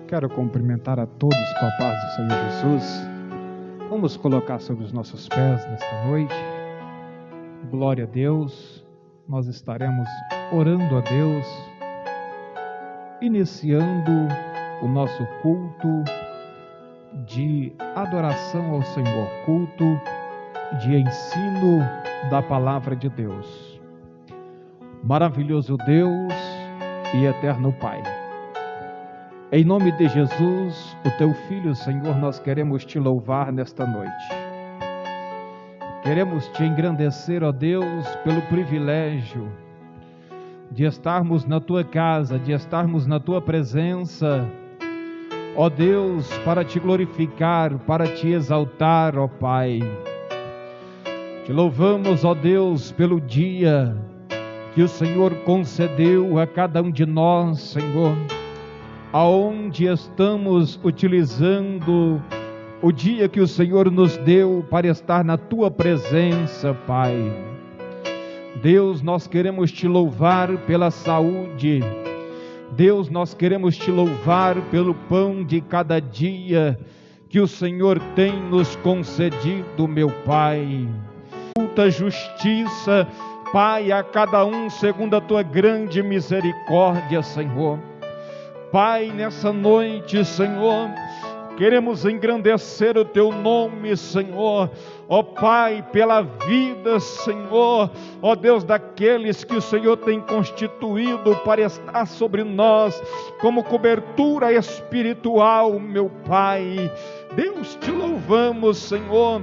Quero cumprimentar a todos com a paz do Senhor Jesus. Vamos colocar sobre os nossos pés nesta noite. Glória a Deus. Nós estaremos orando a Deus, iniciando o nosso culto de adoração ao Senhor, culto de ensino da palavra de Deus. Maravilhoso Deus e eterno Pai, em nome de Jesus, o Teu Filho, Senhor, nós queremos Te louvar nesta noite. Queremos Te engrandecer, ó Deus, pelo privilégio de estarmos na Tua casa, de estarmos na Tua presença, ó Deus, para Te glorificar, para Te exaltar, ó Pai. Te louvamos, ó Deus, pelo dia que o Senhor concedeu a cada um de nós, Senhor, aonde estamos utilizando o dia que o Senhor nos deu para estar na Tua presença, Pai. Deus, nós queremos Te louvar pela saúde. Deus, nós queremos Te louvar pelo pão de cada dia que o Senhor tem nos concedido, meu Pai. Multa justiça, Pai, a cada um segundo a Tua grande misericórdia, Senhor. Pai, nessa noite, Senhor, queremos engrandecer o Teu nome, Senhor, ó Pai, pela vida, Senhor, ó Deus, daqueles que o Senhor tem constituído para estar sobre nós, como cobertura espiritual, meu Pai. Deus, Te louvamos, Senhor,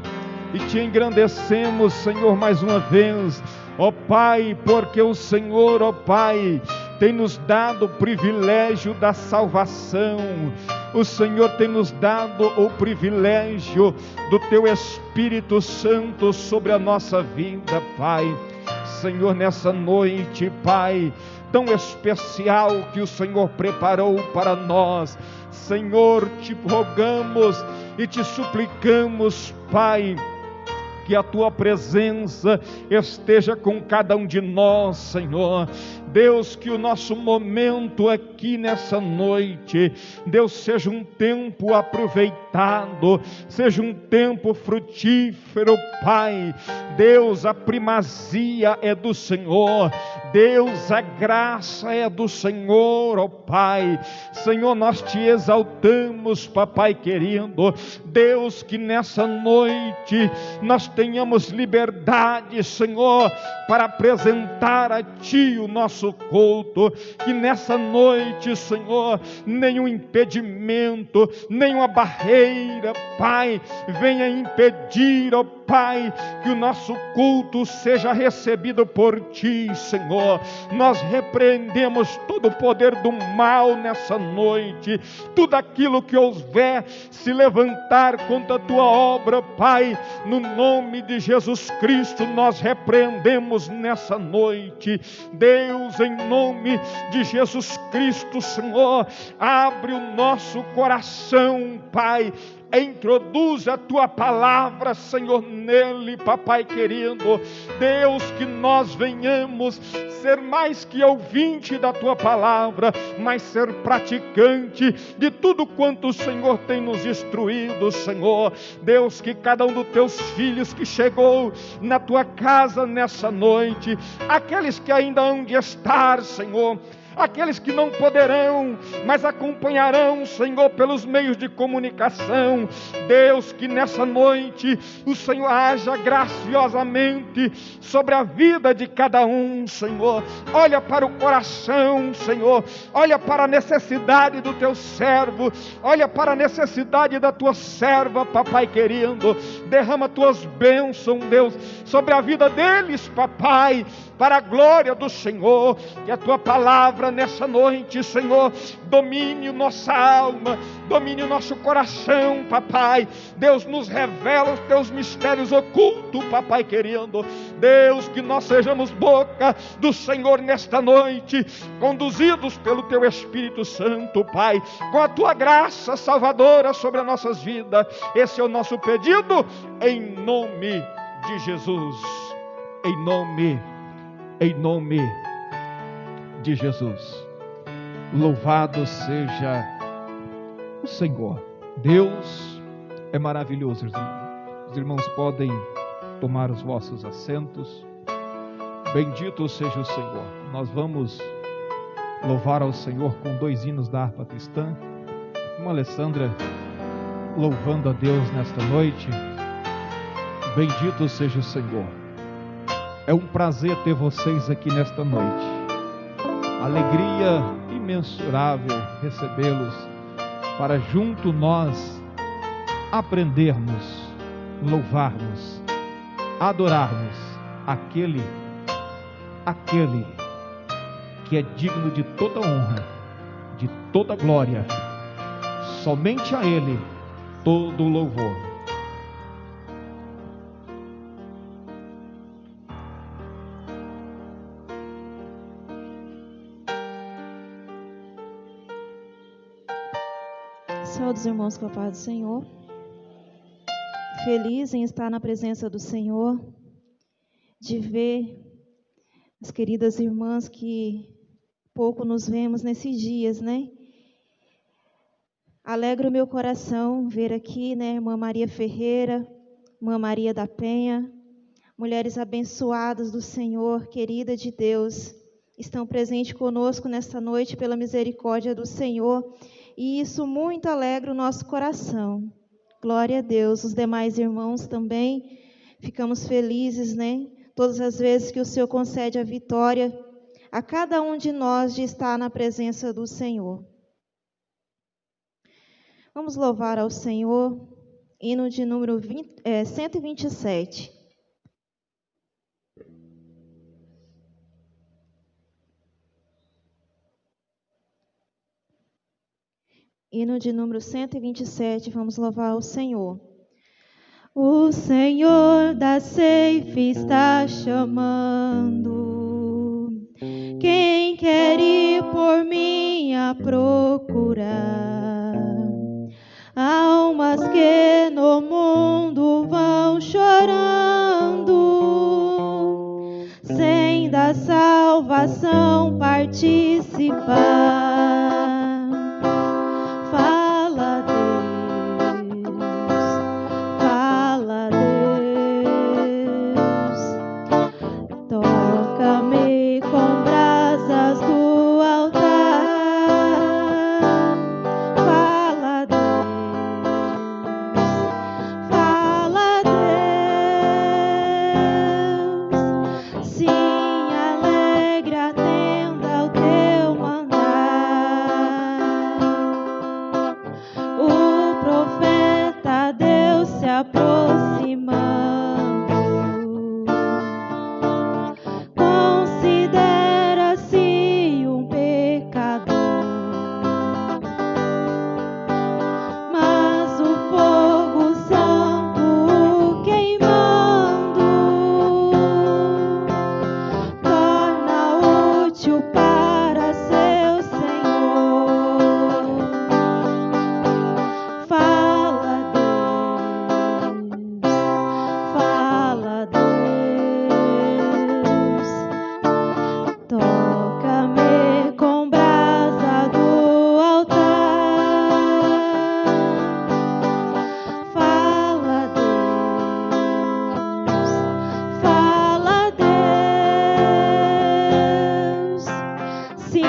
e Te engrandecemos, Senhor, mais uma vez, ó Pai, porque o Senhor, ó Pai, tem nos dado o privilégio da salvação. O Senhor tem nos dado o privilégio do Teu Espírito Santo sobre a nossa vida, Pai. Senhor, nessa noite, Pai, tão especial que o Senhor preparou para nós, Senhor, Te rogamos e Te suplicamos, Pai, que a Tua presença esteja com cada um de nós, Senhor. Deus, que o nosso momento aqui nessa noite, Deus, seja um tempo aproveitado, seja um tempo frutífero, Pai. Deus, a primazia é do Senhor. Deus, a graça é do Senhor, ó Pai. Senhor, nós Te exaltamos, papai querido. Deus, que nessa noite nós tenhamos liberdade, Senhor, para apresentar a Ti o nosso culto. Que nessa noite, Senhor, nenhum impedimento, nenhuma barreira, Pai, venha impedir, ó Pai, que o nosso culto seja recebido por Ti, Senhor. Nós repreendemos todo o poder do mal nessa noite, tudo aquilo que houver se levantar contra a Tua obra, Pai, no nome de Jesus Cristo, nós repreendemos nessa noite. Deus, em nome de Jesus Cristo, Senhor, abre o nosso coração, Pai. Introduz a Tua palavra, Senhor, nele, papai querido. Deus, que nós venhamos ser mais que ouvinte da Tua palavra, mas ser praticante de tudo quanto o Senhor tem nos instruído, Senhor. Deus, que cada um dos Teus filhos que chegou na Tua casa nessa noite, aqueles que ainda hão de estar, Senhor, aqueles que não poderão, mas acompanharão, Senhor, pelos meios de comunicação. Deus, que nessa noite o Senhor haja graciosamente sobre a vida de cada um, Senhor. Olha para o coração, Senhor. Olha para a necessidade do Teu servo. Olha para a necessidade da Tua serva, papai querido. Derrama Tuas bênçãos, Deus, sobre a vida deles, papai, para a glória do Senhor. Que a Tua palavra nessa noite, Senhor, domine nossa alma, domine o nosso coração, papai. Deus, nos revela os Teus mistérios ocultos, papai querido. Deus, que nós sejamos boca do Senhor nesta noite, conduzidos pelo Teu Espírito Santo, Pai, com a Tua graça salvadora sobre as nossas vidas. Esse é o nosso pedido, em nome de Jesus. Em nome de Jesus. Louvado seja o Senhor. Deus é maravilhoso, irmãos. Os irmãos podem tomar os vossos assentos. Bendito seja o Senhor. Nós vamos louvar ao Senhor com 2 hinos da harpa cristã. Uma Alessandra louvando a Deus nesta noite. Bendito seja o Senhor. É um prazer ter vocês aqui nesta noite. Alegria imensurável recebê-los para junto nós aprendermos, louvarmos, adorarmos aquele que é digno de toda honra, de toda glória. Somente a Ele todo o louvor. Saúde os irmãos com a paz do Senhor. Feliz em estar na presença do Senhor, de ver as queridas irmãs que pouco nos vemos nesses dias, né? Alegra o meu coração ver aqui, né, irmã Maria Ferreira, irmã Maria da Penha, mulheres abençoadas do Senhor, querida de Deus, estão presentes conosco nesta noite pela misericórdia do Senhor, e isso muito alegra o nosso coração. Glória a Deus. Os demais irmãos também ficamos felizes, né? Todas as vezes que o Senhor concede a vitória a cada um de nós de estar na presença do Senhor. Vamos louvar ao Senhor, hino de número 127. Hino de número 127, vamos louvar ao Senhor. O Senhor da ceifa está chamando, quem quer ir por mim a procurar? Almas que no mundo vão chorando, sem da salvação participar. Fala, Deus, fala, Deus, toca-me com brasas do altar. Fala, Deus, sim, alegra a tenda ao teu mandar. O profeta Deus se aproximando, considera-se um pecador, mas o fogo santo o queimando torna útil para seu Senhor. Fala, Deus, toca-me com brasa do altar. Fala, Deus, sim,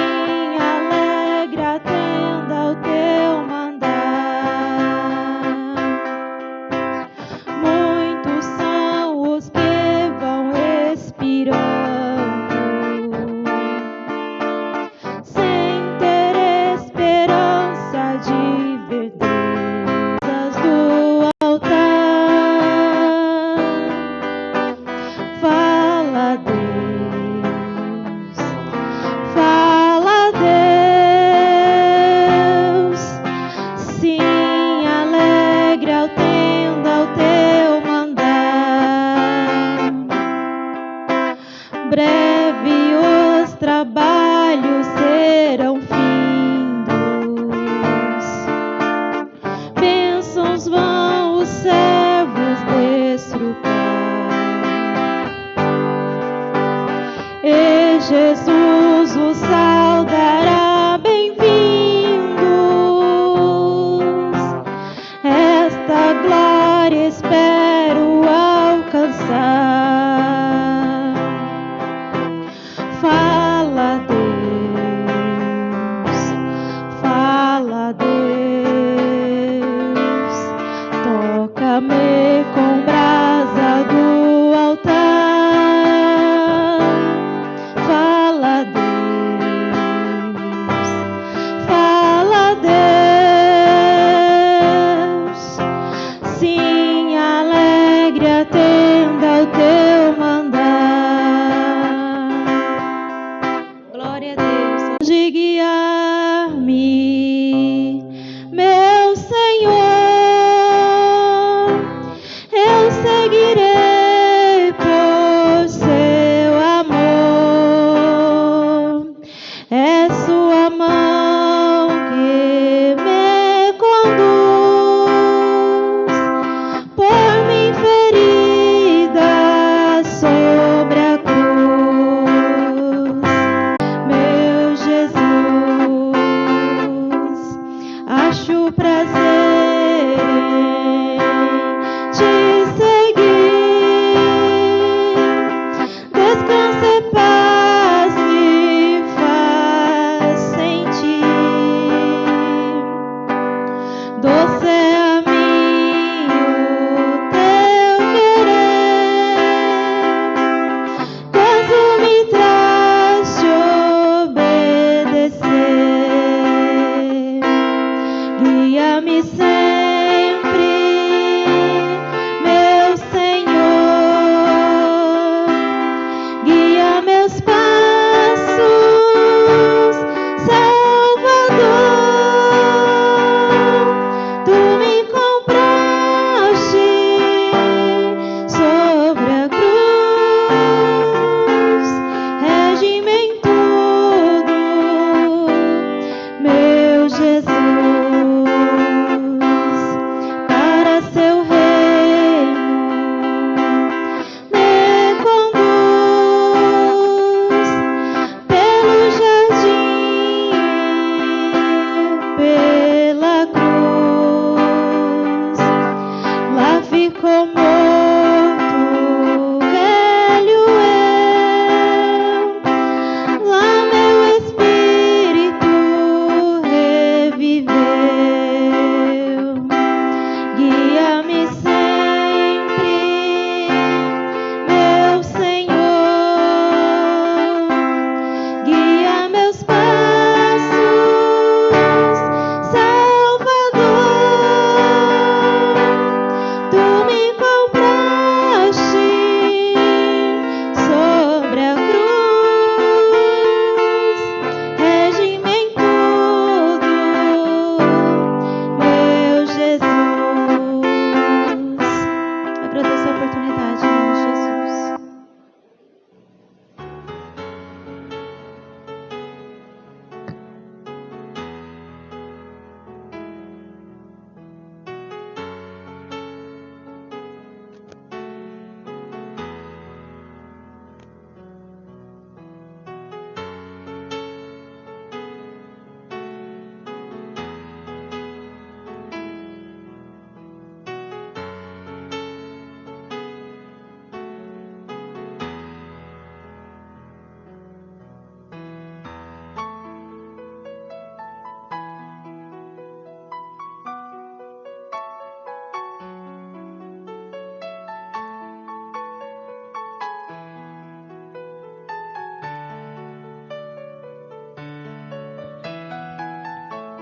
alegra a tenda ao teu mandar. Muitos são os que vão expirando, sem ter esperança de ver Deus do altar. Fala, Deus, sim, alegra a tenda ao teu mandar. Breve os trabalhos serão findos, bênçãos vão os servos desfrutar, e Jesus o saudará bem-vindo.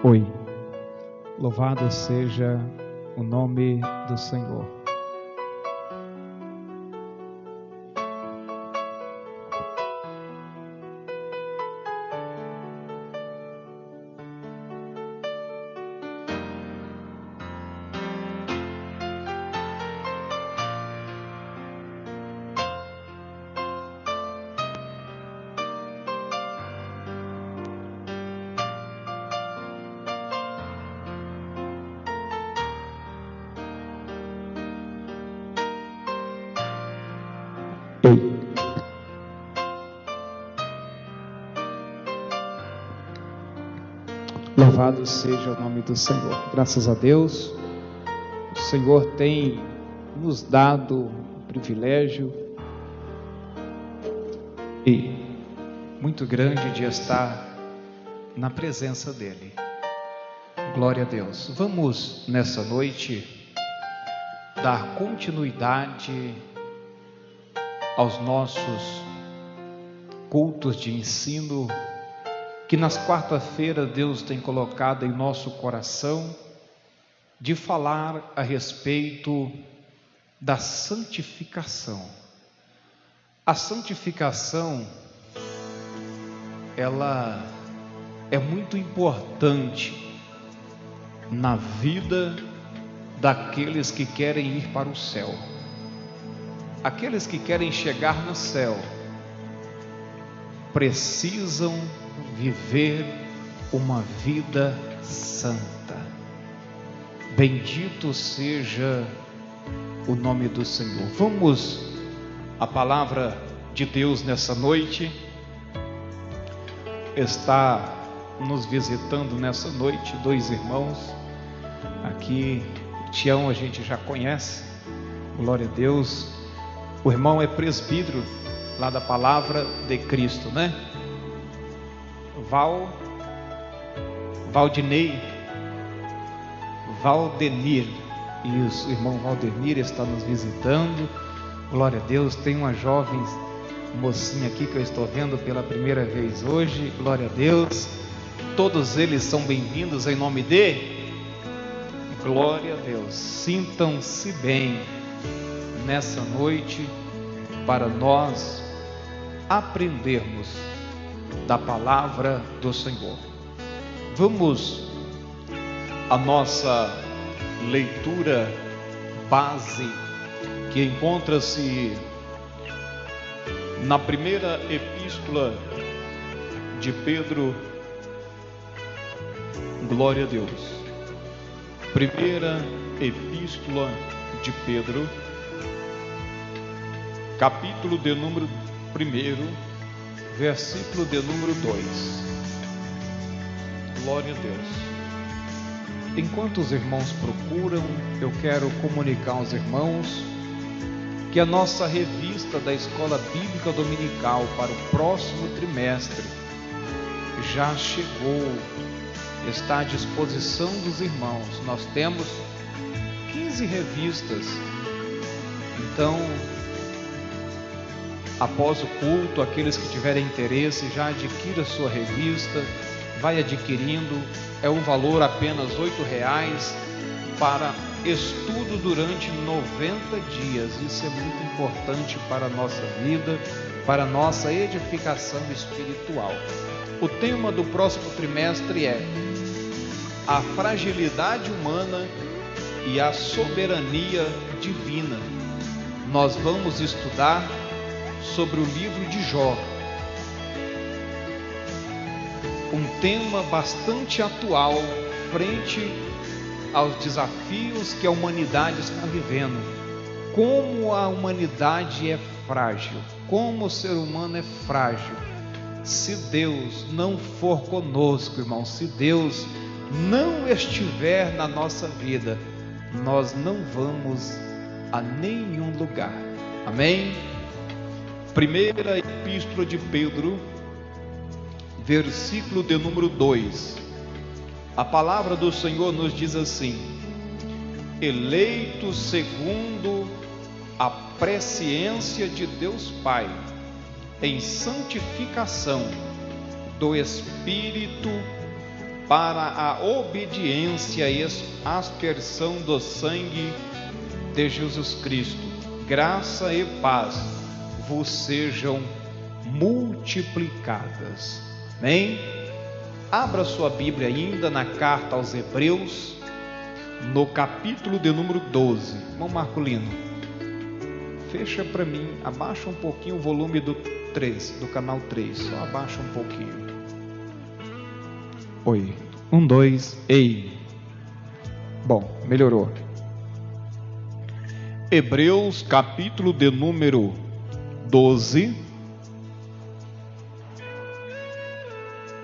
Oi, louvado seja o nome do Senhor. Louvado seja o nome do Senhor. Graças a Deus, o Senhor tem nos dado o privilégio e muito grande de estar na presença dEle. Glória a Deus. Vamos nessa noite dar continuidade aos nossos cultos de ensino que nas quarta-feiras Deus tem colocado em nosso coração, de falar a respeito da santificação. A santificação, ela é muito importante na vida daqueles que querem ir para o céu. Aqueles que querem chegar no céu precisam viver uma vida santa. Bendito seja o nome do Senhor. Vamos à palavra de Deus nessa noite. Está nos visitando nessa noite dois irmãos. Aqui, Tião a gente já conhece, glória a Deus. O irmão é presbítero lá da Palavra de Cristo, né? Valdenir, isso, o irmão Valdenir está nos visitando, glória a Deus. Tem uma jovem mocinha aqui que eu estou vendo pela primeira vez hoje, glória a Deus. Todos eles são bem-vindos em nome de glória a Deus. Sintam-se bem nessa noite para nós aprendermos da palavra do Senhor. Vamos à nossa leitura base, que encontra-se na primeira epístola de Pedro. Glória a Deus. Primeira epístola de Pedro, capítulo de número 1, versículo de número 2. Glória a Deus. Enquanto os irmãos procuram, eu quero comunicar aos irmãos que a nossa revista da Escola Bíblica Dominical para o próximo trimestre já chegou, está à disposição dos irmãos. Nós temos 15 revistas. Então, após o culto, aqueles que tiverem interesse, já adquira sua revista, vai adquirindo. É um valor apenas R$ 8 para estudo durante 90 dias. Isso é muito importante para a nossa vida, para a nossa edificação espiritual. O tema do próximo trimestre é a fragilidade humana e a soberania divina. Nós vamos estudar sobre o livro de Jó, um tema bastante atual frente aos desafios que a humanidade está vivendo. Como a humanidade é frágil, como o ser humano é frágil. Se Deus não for conosco, irmão, se Deus não estiver na nossa vida, nós não vamos a nenhum lugar. Amém? Primeira epístola de Pedro, versículo de número 2. A palavra do Senhor nos diz assim: eleitos segundo a presciência de Deus Pai, em santificação do Espírito para a obediência e aspersão do sangue de Jesus Cristo, graça e paz vos sejam multiplicadas. Amém? Abra sua Bíblia ainda na carta aos Hebreus, no capítulo de número 12. Irmão Marcolino, fecha para mim, abaixa um pouquinho o volume do 3, do canal 3, só abaixa um pouquinho. Oi, 1, 2, ei. Bom, melhorou. Hebreus capítulo de número 12.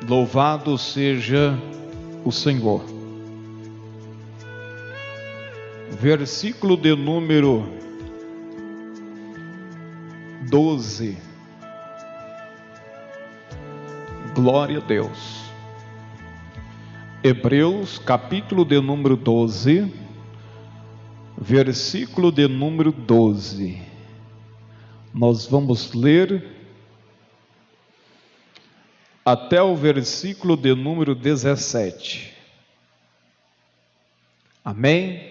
Louvado seja o Senhor. Versículo de número 12. Glória a Deus. Hebreus capítulo de número 12, versículo de número 12. Nós vamos ler até o versículo de número 17. Amém?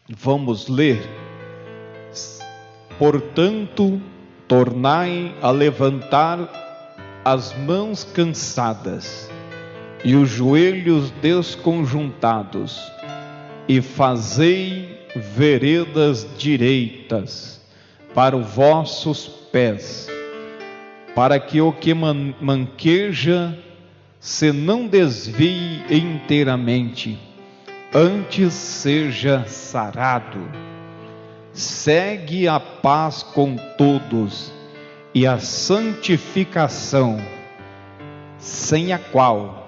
Vamos ler. Portanto, tornai a levantar as mãos cansadas e os joelhos desconjuntados, e fazei veredas direitas para os vossos pés, para que o que manqueja se não desvie inteiramente, antes seja sarado. Segue a paz com todos e a santificação, sem a qual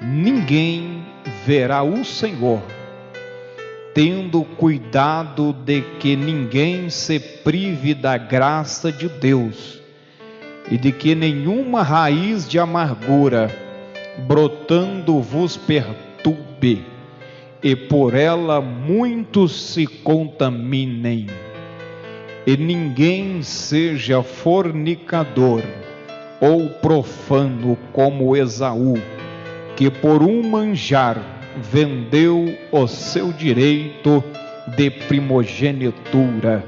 ninguém verá o Senhor, tendo cuidado de que ninguém se prive da graça de Deus, e de que nenhuma raiz de amargura brotando vos perturbe, e por ela muitos se contaminem. E ninguém seja fornicador ou profano como Esaú, que por um manjar vendeu o seu direito de primogenitura,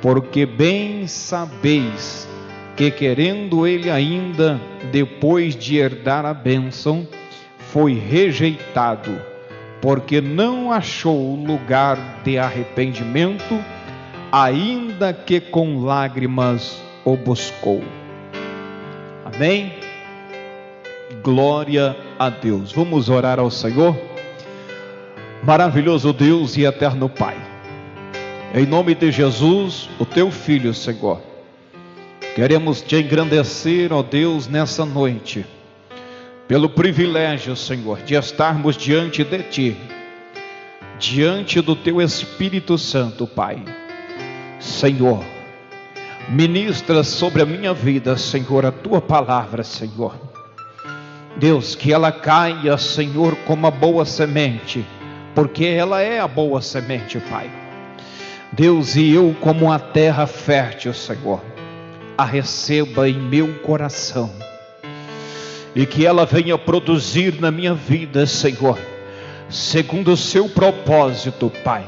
porque bem sabeis que, querendo ele ainda, depois de herdar a bênção, foi rejeitado, porque não achou lugar de arrependimento, ainda que com lágrimas o buscou. Amém? Glória a Deus. Vamos orar ao Senhor. Maravilhoso Deus e eterno Pai, em nome de Jesus, o teu Filho, Senhor, queremos te engrandecer, ó Deus, nessa noite, pelo privilégio, Senhor, de estarmos diante de Ti, diante do Teu Espírito Santo, Pai. Senhor, ministra sobre a minha vida, Senhor, a Tua palavra, Senhor. Deus, que ela caia, Senhor, como a boa semente, porque ela é a boa semente, Pai. Deus, e eu como a terra fértil, Senhor, a receba em meu coração, e que ela venha produzir na minha vida, Senhor, segundo o seu propósito, Pai,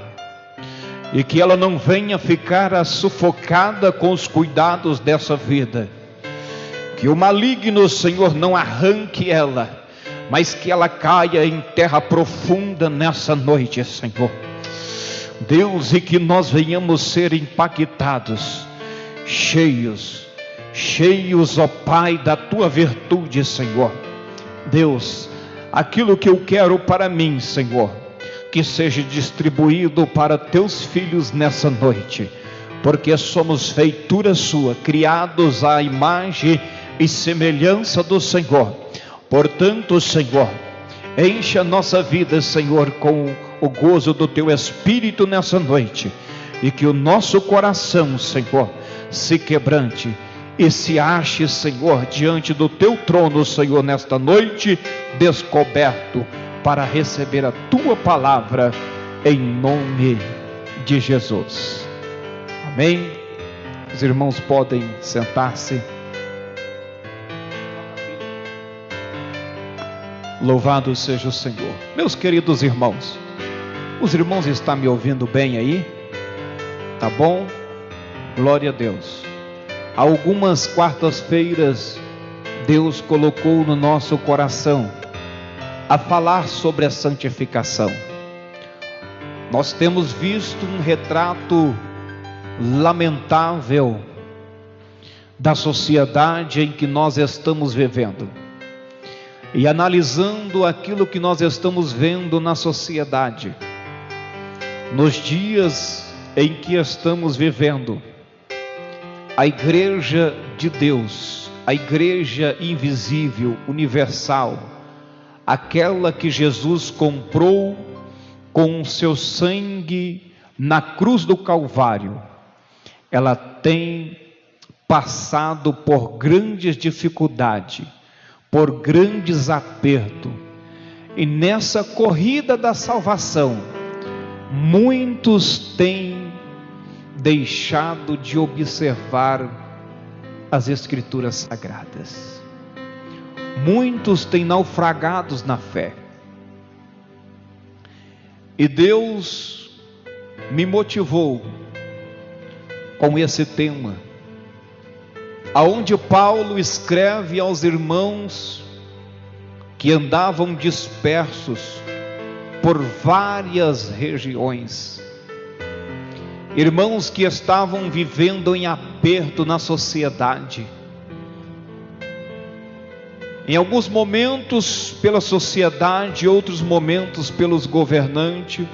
e que ela não venha ficar sufocada com os cuidados dessa vida, que o maligno, Senhor, não arranque ela, mas que ela caia em terra profunda nessa noite, Senhor. Deus, e que nós venhamos ser impactados, cheios, ó Pai, da Tua virtude, Senhor. Deus, aquilo que eu quero para mim, Senhor, que seja distribuído para Teus filhos nessa noite, porque somos feitura Sua, criados à imagem e semelhança do Senhor. Portanto, Senhor, enche a nossa vida, Senhor, com o gozo do Teu Espírito nessa noite, e que o nosso coração, Senhor, se quebrante e se ache, Senhor, diante do Teu trono, Senhor, nesta noite, descoberto para receber a Tua palavra, em nome de Jesus. Amém? Os irmãos podem sentar-se. Louvado seja o Senhor. Meus queridos irmãos, os irmãos estão me ouvindo bem aí? Tá bom? Glória a Deus. Algumas quartas-feiras, Deus colocou no nosso coração a falar sobre a santificação. Nós temos visto um retrato lamentável da sociedade em que nós estamos vivendo. E analisando aquilo que nós estamos vendo na sociedade, nos dias em que estamos vivendo, a igreja de Deus, a igreja invisível, universal, aquela que Jesus comprou com o seu sangue na cruz do Calvário, ela tem passado por grandes dificuldades, por grandes apertos, e nessa corrida da salvação, muitos têm deixado de observar as Escrituras Sagradas, muitos têm naufragados na fé, e Deus me motivou com esse tema, aonde Paulo escreve aos irmãos que andavam dispersos por várias regiões, irmãos que estavam vivendo em aperto na sociedade, em alguns momentos pela sociedade, outros momentos pelos governantes,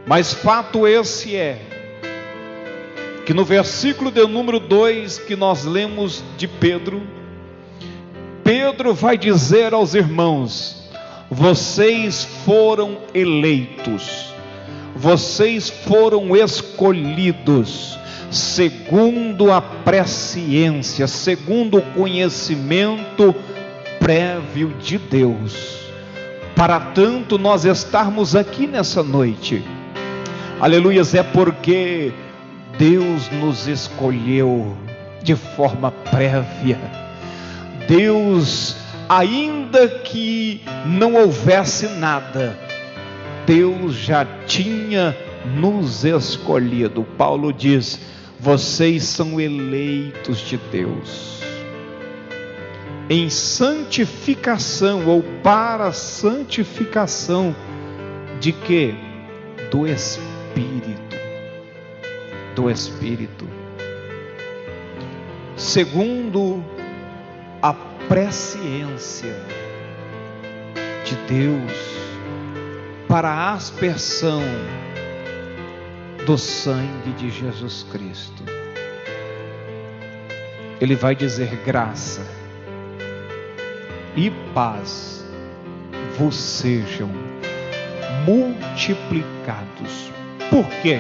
mas fato esse é, que no versículo de número 2 que nós lemos de Pedro, Pedro vai dizer aos irmãos: vocês foram eleitos, vocês foram escolhidos, segundo a presciência, segundo o conhecimento prévio de Deus, para tanto nós estarmos aqui nessa noite, aleluias, é porque Deus nos escolheu de forma prévia. Deus, ainda que não houvesse nada, Deus já tinha nos escolhido. Paulo diz: vocês são eleitos de Deus, em santificação, ou para santificação de quê? Do Espírito, segundo a presciência de Deus, para a aspersão do sangue de Jesus Cristo. Ele vai dizer: graça e paz vos sejam multiplicados. Por quê?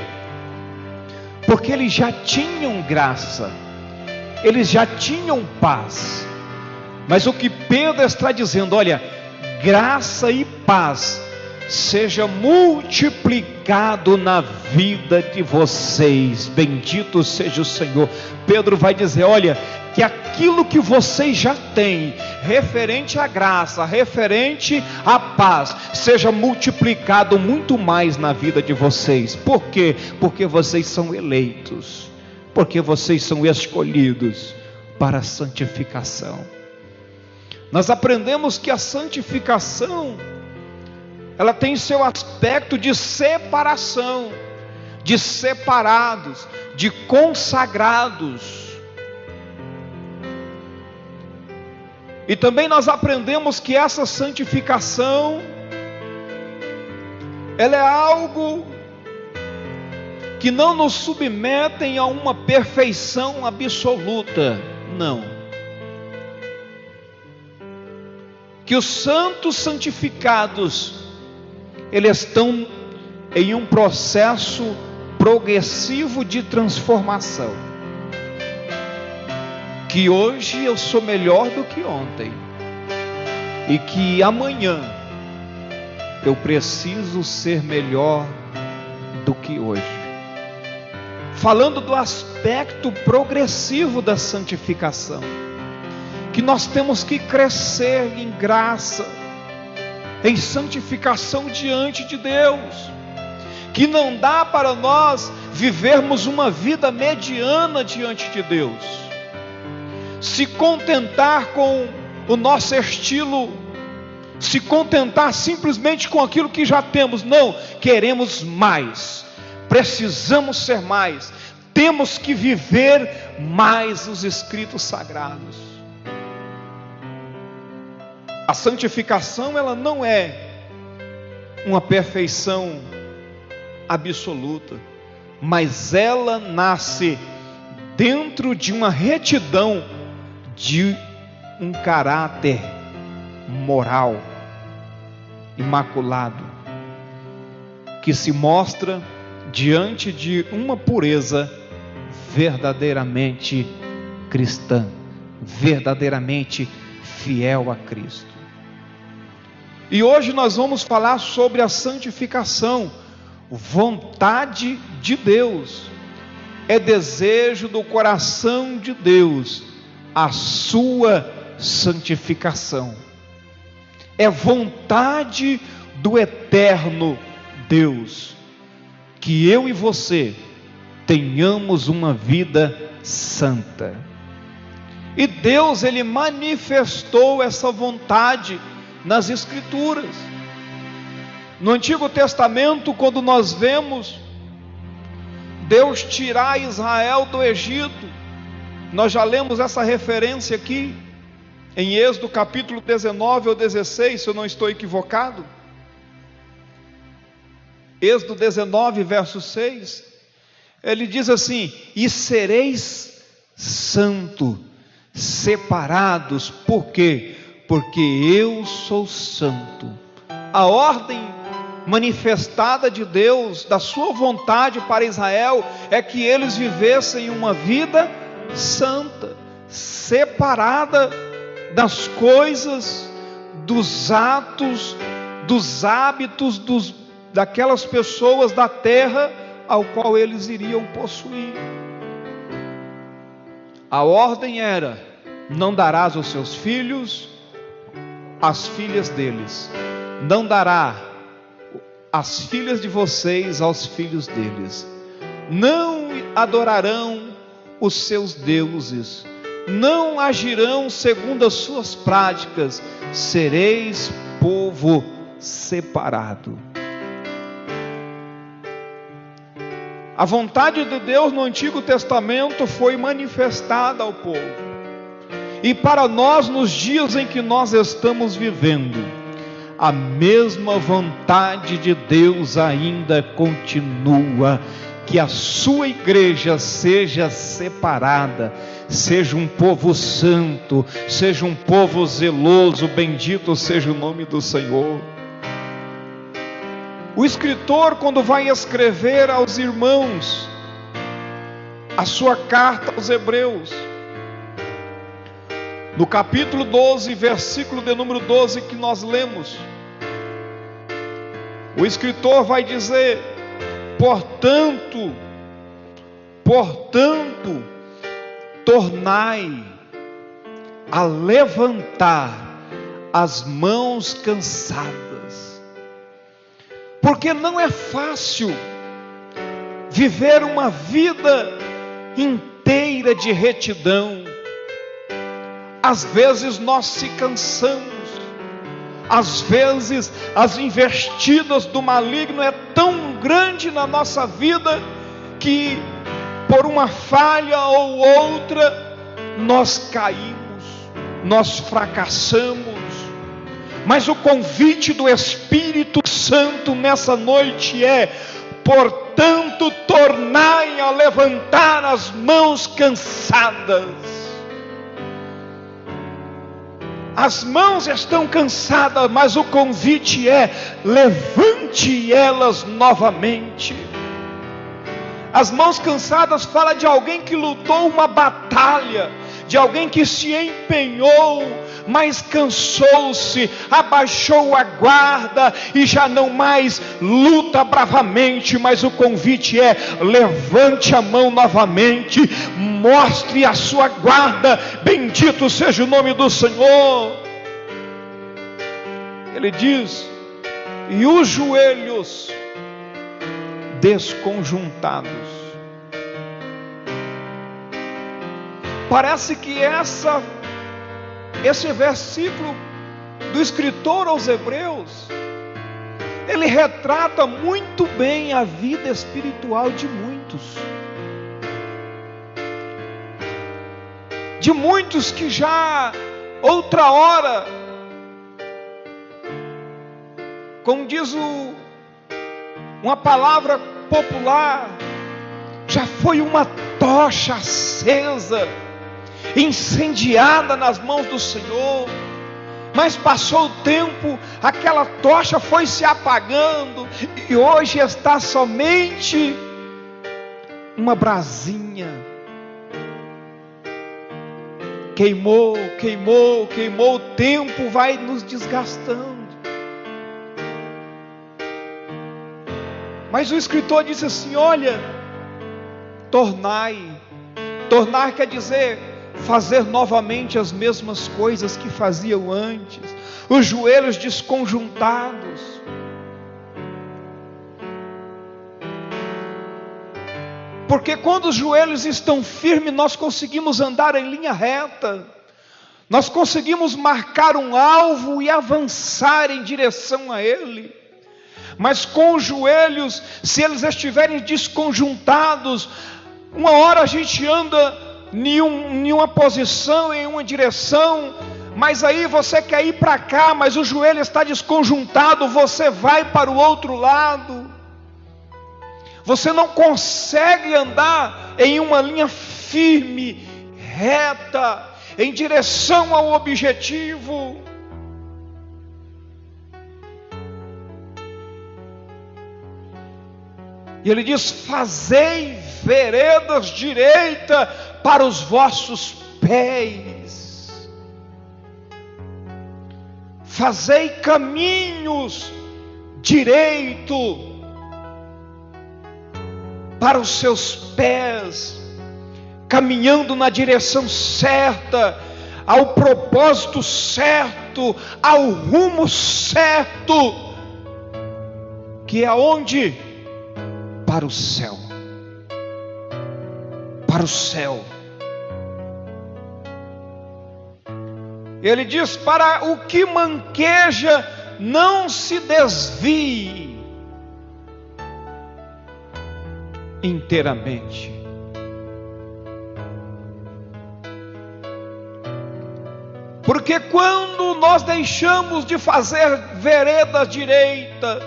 Porque eles já tinham graça, eles já tinham paz, mas o que Pedro está dizendo, olha, graça e paz seja multiplicado na vida de vocês, bendito seja o Senhor. Pedro vai dizer, olha, que aquilo que vocês já têm, referente à graça, referente à paz, seja multiplicado muito mais na vida de vocês. Por quê? Porque vocês são eleitos, porque vocês são escolhidos para a santificação. Nós aprendemos que a santificação, ela tem seu aspecto de separação, de separados, de consagrados. E também nós aprendemos que essa santificação, ela é algo que não nos submetem a uma perfeição absoluta, não. Que os santos santificados, eles estão em um processo progressivo de transformação. Que hoje eu sou melhor do que ontem, e que amanhã eu preciso ser melhor do que hoje. Falando do aspecto progressivo da santificação, que nós temos que crescer em graça, em santificação diante de Deus, que não dá para nós vivermos uma vida mediana diante de Deus, se contentar com o nosso estilo, se contentar simplesmente com aquilo que já temos. Não, queremos mais, precisamos ser mais, temos que viver mais os escritos sagrados. A santificação, ela não é uma perfeição absoluta, mas ela nasce dentro de uma retidão, de um caráter moral imaculado, que se mostra diante de uma pureza verdadeiramente cristã, verdadeiramente fiel a Cristo. E hoje nós vamos falar sobre a santificação, vontade de Deus, é desejo do coração de Deus a sua santificação, é vontade do eterno Deus, que eu e você tenhamos uma vida santa. E Deus, Ele manifestou essa vontade nas Escrituras. No Antigo Testamento, quando nós vemos Deus tirar Israel do Egito, nós já lemos essa referência aqui, em Êxodo capítulo 19 ou 16, se eu não estou equivocado. Êxodo 19, verso 6, ele diz assim: e sereis santo, separados, por quê? Porque eu sou santo. A ordem manifestada de Deus, da sua vontade para Israel, é que eles vivessem uma vida santa, separada das coisas, dos atos, dos hábitos, daquelas pessoas da terra ao qual eles iriam possuir. A ordem era: não darás aos seus filhos as filhas deles, não dará as filhas de vocês aos filhos deles, não adorarão os seus deuses, não agirão segundo as suas práticas, sereis povo separado. A vontade de Deus no Antigo Testamento foi manifestada ao povo, e para nós, nos dias em que nós estamos vivendo, a mesma vontade de Deus ainda continua, que a sua igreja seja separada, seja um povo santo, seja um povo zeloso, bendito seja o nome do Senhor. O escritor, quando vai escrever aos irmãos a sua carta aos Hebreus, no capítulo 12, versículo de número 12 que nós lemos, o escritor vai dizer: portanto, tornai a levantar as mãos cansadas, porque não é fácil viver uma vida inteira de retidão. Às vezes nós se cansamos, às vezes as investidas do maligno é tão grande na nossa vida que por uma falha ou outra nós caímos, nós fracassamos. Mas o convite do Espírito Santo nessa noite é: portanto, tornai a levantar as mãos cansadas. As mãos estão cansadas, mas o convite é: levante elas novamente. As mãos cansadas fala de alguém que lutou uma batalha, de alguém que se empenhou, mas cansou-se, abaixou a guarda e já não mais luta bravamente. Mas o convite é: levante a mão novamente, mostre a sua guarda. Bendito seja o nome do Senhor. Ele diz: e os joelhos desconjuntados. Parece que esse versículo do escritor aos Hebreus, ele retrata muito bem a vida espiritual de muitos. De muitos que já outra hora, como diz uma palavra popular, já foi uma tocha acesa, incendiada nas mãos do Senhor, mas passou o tempo, aquela tocha foi se apagando, e hoje está somente uma brasinha. Queimou, o tempo vai nos desgastando. Mas o escritor disse assim: olha, tornar quer dizer fazer novamente as mesmas coisas que faziam antes, os joelhos desconjuntados. Porque quando os joelhos estão firmes, nós conseguimos andar em linha reta, nós conseguimos marcar um alvo e avançar em direção a ele. Mas com os joelhos, se eles estiverem desconjuntados, uma hora a gente anda em uma posição, em uma direção, mas aí você quer ir para cá, mas o joelho está desconjuntado, você vai para o outro lado. Você não consegue andar em uma linha firme, reta, em direção ao objetivo. E ele diz: fazei veredas direita para os vossos pés, fazei caminhos direito para os seus pés, caminhando na direção certa, ao propósito certo, ao rumo certo, que é aonde? Para o céu. Para o céu. Ele diz: para o que manqueja, não se desvie inteiramente. Porque quando nós deixamos de fazer vereda direita,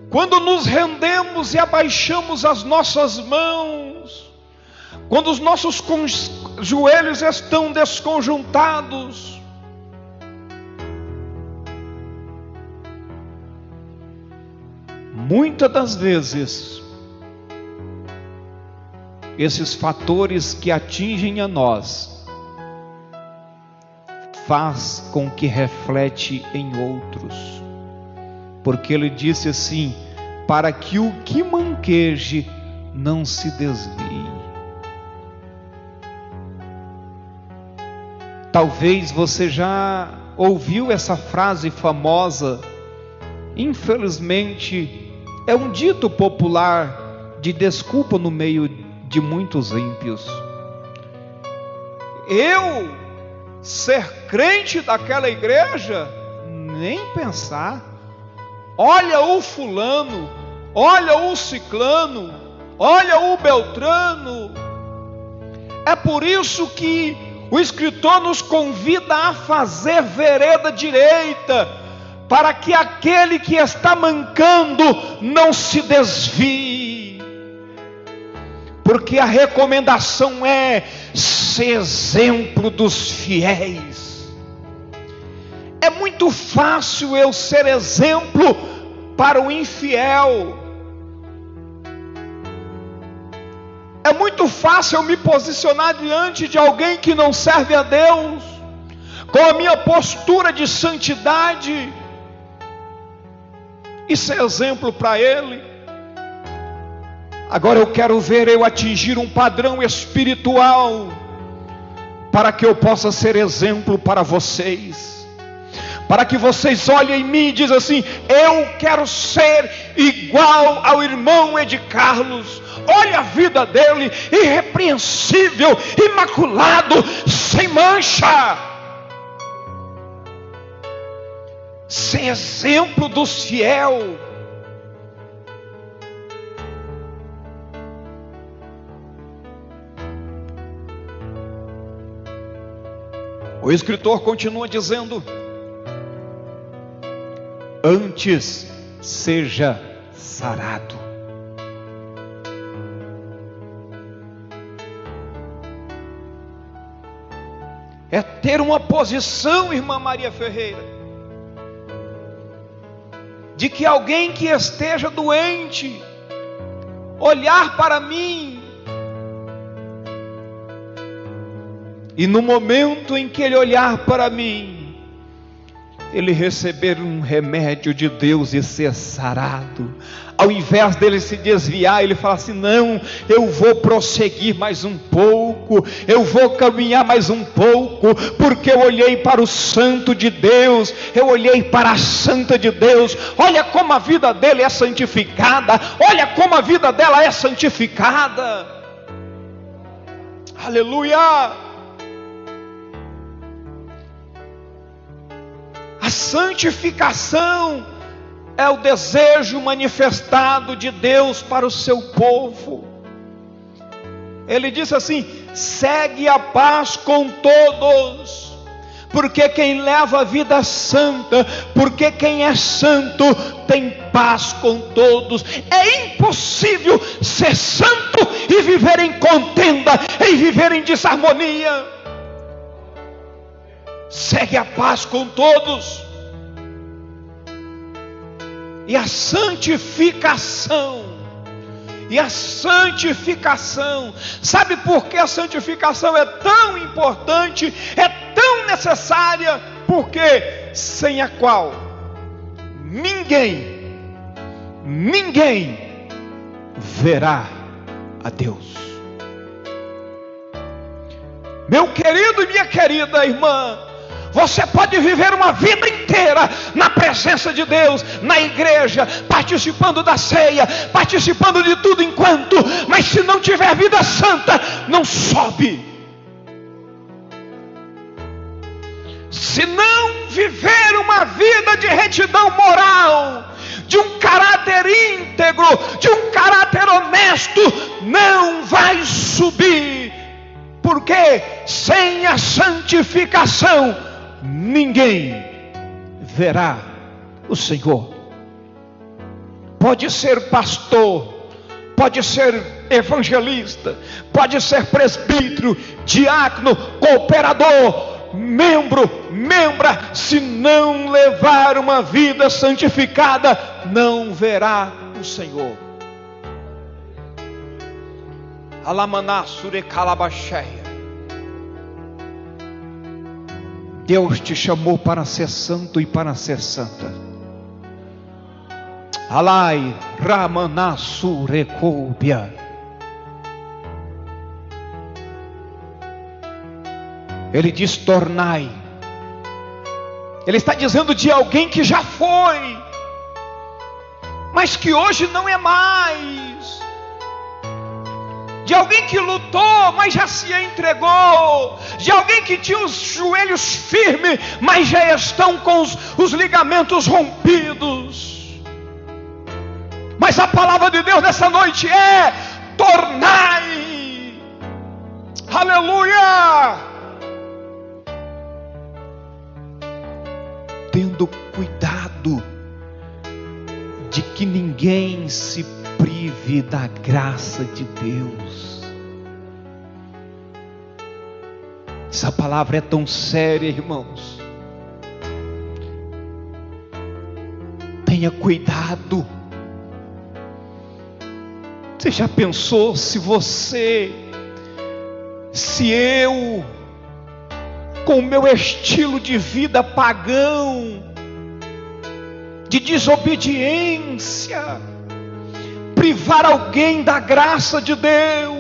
quando nos rendemos e abaixamos as nossas mãos, quando os nossos joelhos estão desconjuntados, muitas das vezes, esses fatores que atingem a nós, faz com que reflete em outros, porque ele disse assim: para que o que manqueje não se desvie. Talvez você já ouviu essa frase famosa, infelizmente é um dito popular de desculpa no meio de muitos ímpios. Eu ser crente daquela igreja? Nem pensar. Olha o fulano, olha o ciclano, olha o beltrano. É por isso que o escritor nos convida a fazer vereda direita, para que aquele que está mancando não se desvie. Porque a recomendação é: ser exemplo dos fiéis. É muito fácil eu ser exemplo para o infiel. É muito fácil eu me posicionar diante de alguém que não serve a Deus, com a minha postura de santidade, e ser exemplo para ele. Agora eu quero ver eu atingir um padrão espiritual, para que eu possa ser exemplo para vocês, para que vocês olhem em mim e dizem assim: eu quero ser igual ao irmão Ed Carlos. Olha a vida dele, irrepreensível, imaculado, sem mancha. Ser exemplo dos fiéis. O escritor continua dizendo: antes seja sarado. É ter uma posição, irmã Maria Ferreira, de que alguém que esteja doente olhar para mim, e no momento em que ele olhar para mim, ele receber um remédio de Deus e ser sarado. Ao invés dele se desviar, ele fala assim: não, eu vou prosseguir mais um pouco, eu vou caminhar mais um pouco, porque eu olhei para o santo de Deus, eu olhei para a santa de Deus. Olha como a vida dele é santificada, olha como a vida dela é santificada. Aleluia! A santificação é o desejo manifestado de Deus para o seu povo. Ele disse assim: segue a paz com todos, porque quem leva a vida santa, porque quem é santo tem paz com todos. É impossível ser santo e viver em contenda, e viver em desarmonia. Segue a paz com todos. E a santificação. E a santificação. Sabe por que a santificação é tão importante, é tão necessária? Porque sem a qual ninguém verá a Deus. Meu querido e minha querida irmã, você pode viver uma vida inteira na presença de Deus, na igreja, participando da ceia, participando de tudo enquanto, mas se não tiver vida santa, não sobe. Se não viver uma vida de retidão moral, de um caráter íntegro, de um caráter honesto, não vai subir. Porque sem a santificação ninguém verá o Senhor. Pode ser pastor, pode ser evangelista, pode ser presbítero, diácono, cooperador, membra, se não levar uma vida santificada, não verá o Senhor. Alamaná sure calabacheia. Deus te chamou para ser santo e para ser santa. Alai Ramana surecóbia. Ele diz tornai. Ele está dizendo de alguém que já foi, mas que hoje não é mais. De alguém que lutou, mas já se entregou. De alguém que tinha os joelhos firmes, mas já estão com os ligamentos rompidos. Mas a palavra de Deus nessa noite é: tornai. Aleluia! Tendo cuidado de que ninguém se prive da graça de Deus. Essa palavra é tão séria, irmãos. Tenha cuidado. Você já pensou se eu, com o meu estilo de vida pagão, de desobediência, privar alguém da graça de Deus.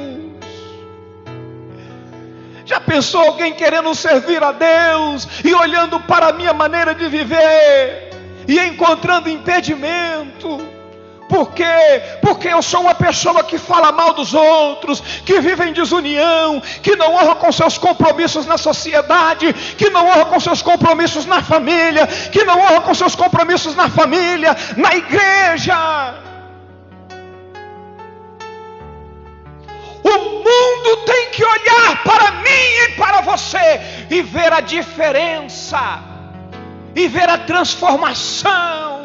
Já pensou alguém querendo servir a Deus e olhando para a minha maneira de viver e encontrando impedimento? Por quê? Porque eu sou uma pessoa que fala mal dos outros, que vive em desunião, que não honra com seus compromissos na sociedade, que não honra com seus compromissos na família, que não honra com seus compromissos na família, na igreja. O mundo tem que olhar para mim e para você e ver a diferença, e ver a transformação.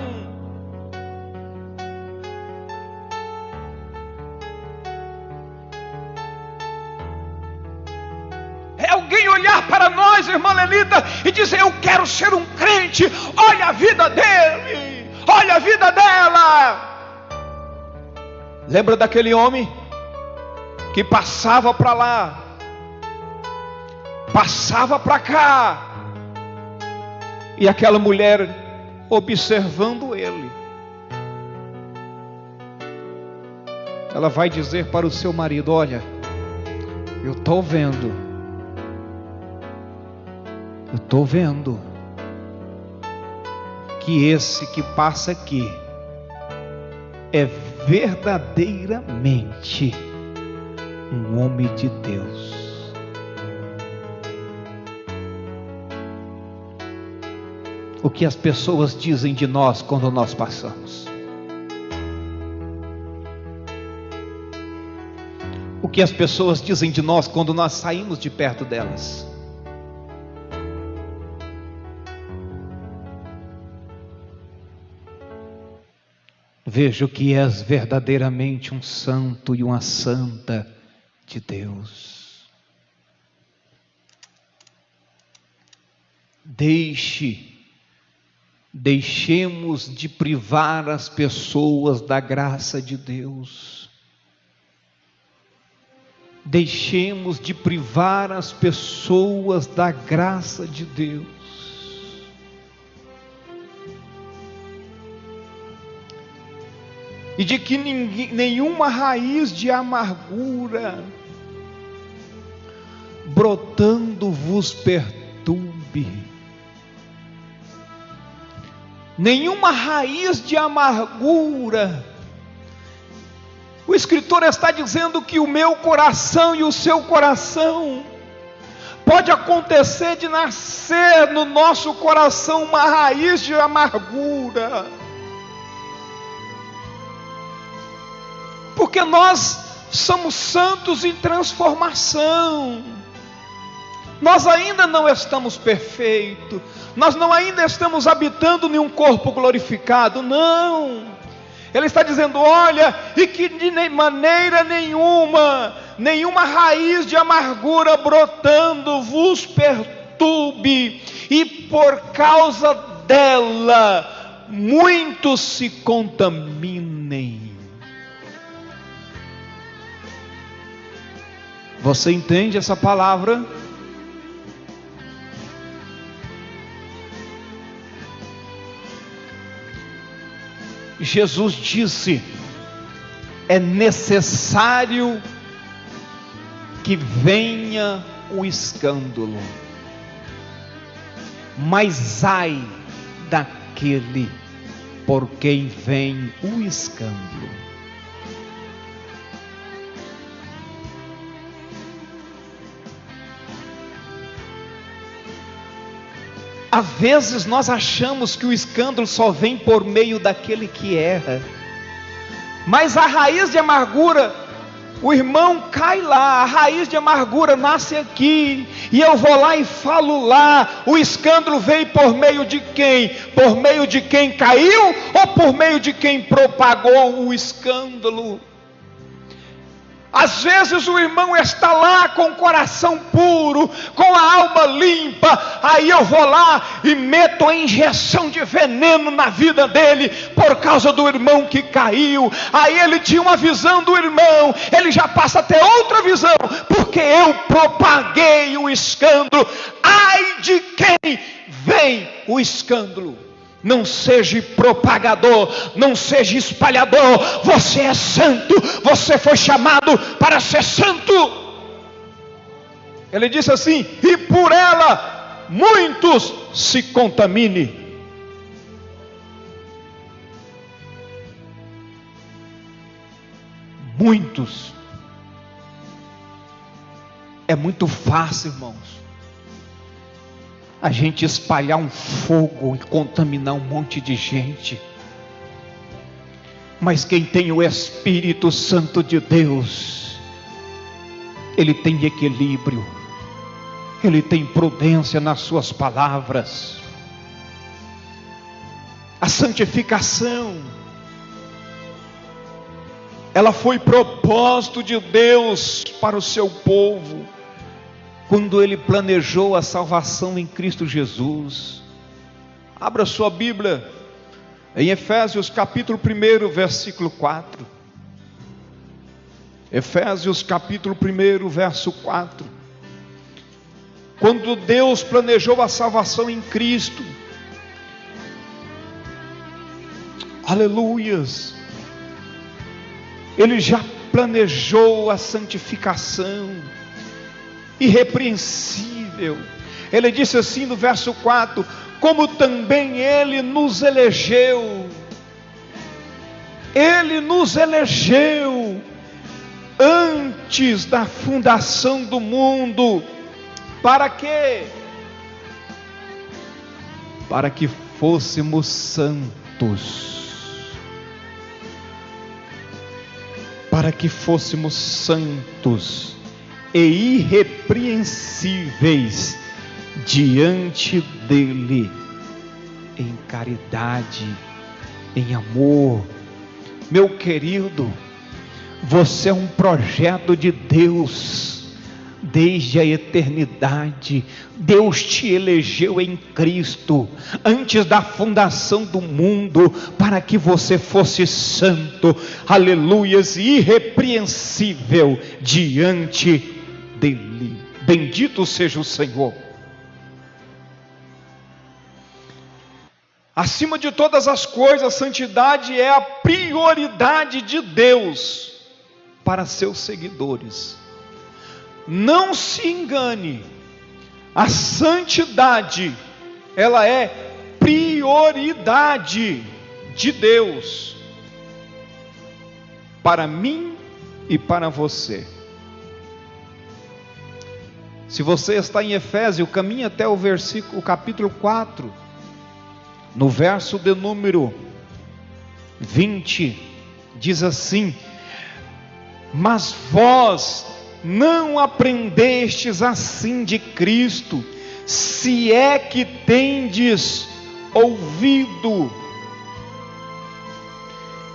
É alguém olhar para nós, irmã Lelita, e dizer: eu quero ser um crente. Olha a vida dele, olha a vida dela. Lembra daquele homem que passava para lá, passava para cá, e aquela mulher observando ele, ela vai dizer para o seu marido: olha, eu estou vendo que esse que passa aqui é verdadeiramente um homem de Deus. O que as pessoas dizem de nós quando nós passamos? O que as pessoas dizem de nós quando nós saímos de perto delas? Vejo que és verdadeiramente um santo e uma santa de Deus. Deixemos de privar as pessoas da graça de Deus. Deixemos de privar as pessoas da graça de Deus. E de que nenhuma raiz de amargura brotando vos perturbe. Nenhuma raiz de amargura. O escritor está dizendo que o meu coração e o seu coração, pode acontecer de nascer no nosso coração uma raiz de amargura. Porque nós somos santos em transformação. Nós ainda não estamos perfeitos. Nós ainda estamos habitando em um corpo glorificado. Não. Ele está dizendo: olha, e que de maneira nenhuma raiz de amargura brotando vos perturbe, e por causa dela muitos se contaminem. Você entende essa palavra? Jesus disse: é necessário que venha o escândalo, mas ai daquele por quem vem o escândalo. Às vezes nós achamos que o escândalo só vem por meio daquele que erra, mas a raiz de amargura, o irmão cai lá, a raiz de amargura nasce aqui, e eu vou lá e falo lá. O escândalo veio por meio de quem? Por meio de quem caiu, ou por meio de quem propagou o escândalo? Às vezes o irmão está lá com o coração puro, com a alma limpa, aí eu vou lá e meto a injeção de veneno na vida dele, por causa do irmão que caiu. Aí ele tinha uma visão do irmão, ele já passa a ter outra visão, porque eu propaguei o escândalo. Ai de quem vem o escândalo. Não seja propagador, não seja espalhador. Você é santo, você foi chamado para ser santo. Ele disse assim: e por ela muitos se contaminem. Muitos. É muito fácil, irmãos, a gente espalhar um fogo e contaminar um monte de gente. Mas quem tem o Espírito Santo de Deus, ele tem equilíbrio, ele tem prudência nas suas palavras. A santificação, ela foi propósito de Deus para o seu povo, quando ele planejou a salvação em Cristo Jesus. Abra sua Bíblia em Efésios capítulo 1, versículo 4. Efésios capítulo 1, verso 4. Quando Deus planejou a salvação em Cristo, aleluias, Ele já planejou a santificação irrepreensível. Ele disse assim no verso 4: como também Ele nos elegeu. Ele nos elegeu antes da fundação do mundo. Para quê? Para que fôssemos santos. Para que fôssemos santos e irrepreensíveis diante dele, em caridade, em amor. Meu querido, você é um projeto de Deus. Desde a eternidade, Deus te elegeu em Cristo, antes da fundação do mundo, para que você fosse santo, aleluias, irrepreensível diante dele. Bendito seja o Senhor. Acima de todas as coisas, a santidade é a prioridade de Deus para seus seguidores. Não se engane, a santidade, ela é prioridade de Deus, para mim e para você. Se você está em Efésios, caminhe até o capítulo 4, no verso de número 20, diz assim: mas vós não aprendestes assim de Cristo, se é que tendes ouvido,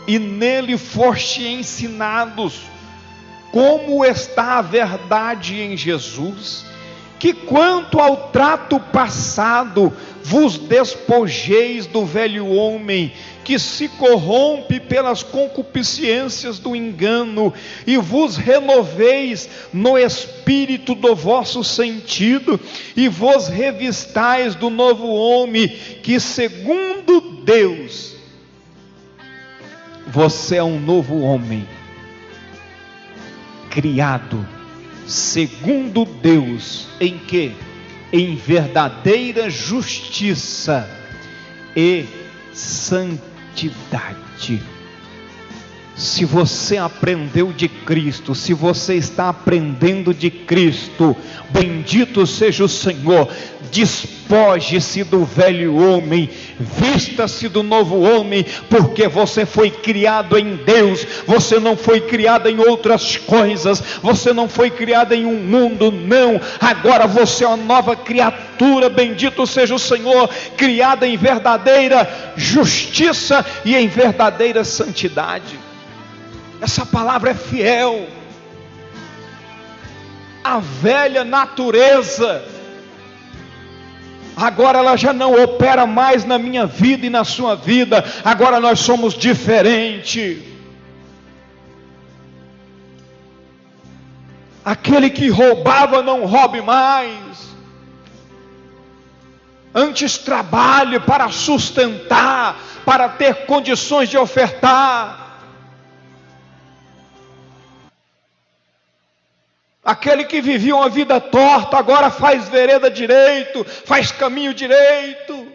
e nele foste ensinados, como está a verdade em Jesus, que quanto ao trato passado, vos despojeis do velho homem, que se corrompe pelas concupiscências do engano, e vos renoveis no espírito do vosso sentido, e vos revistais do novo homem, que segundo Deus, você é um novo homem, criado segundo Deus, em que? Em verdadeira justiça e santidade. Se você aprendeu de Cristo, se você está aprendendo de Cristo, bendito seja o Senhor. Despoje-se do velho homem, vista-se do novo homem, porque você foi criado em Deus, você não foi criado em outras coisas, você não foi criado em um mundo, não. Agora você é uma nova criatura, bendito seja o Senhor, criada em verdadeira justiça e em verdadeira santidade. Essa palavra é fiel. A velha natureza, agora ela já não opera mais na minha vida e na sua vida. Agora nós somos diferentes. Aquele que roubava não roube mais. Antes trabalhe para sustentar, para ter condições de ofertar. Aquele que vivia uma vida torta, agora faz vereda direito, faz caminho direito.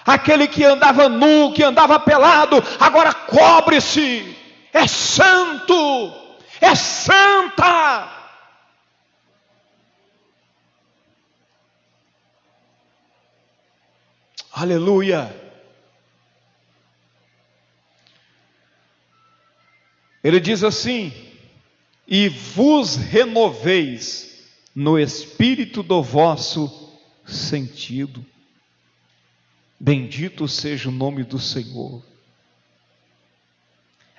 Aquele que andava nu, que andava pelado, agora cobre-se. É santo, é santa. Aleluia. Ele diz assim: e vos renoveis no espírito do vosso sentido. Bendito seja o nome do Senhor.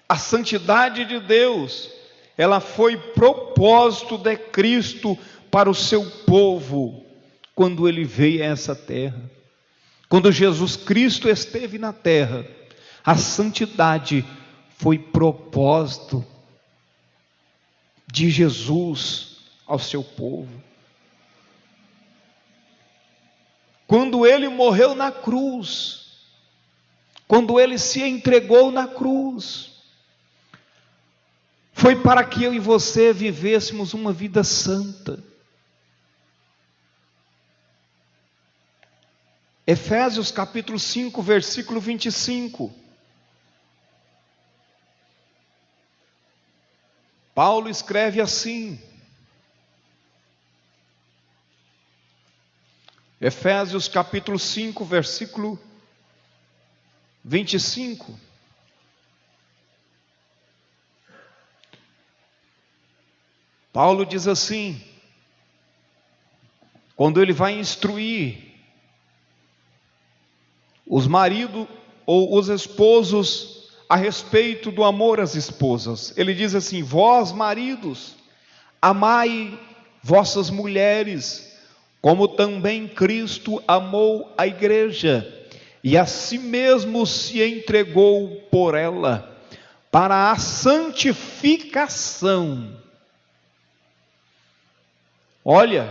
A santidade de Deus, ela foi propósito de Cristo para o seu povo, quando ele veio a essa terra. Quando Jesus Cristo esteve na terra, a santidade foi propósito de Jesus ao seu povo. Quando ele morreu na cruz, quando ele se entregou na cruz, foi para que eu e você vivêssemos uma vida santa. Efésios capítulo 5, versículo 25. Paulo escreve assim. Efésios capítulo 5, versículo 25. Paulo diz assim, quando ele vai instruir os maridos ou os esposos a respeito do amor às esposas, ele diz assim: vós maridos, amai vossas mulheres, como também Cristo amou a igreja, e a si mesmo se entregou por ela, para a santificação. Olha,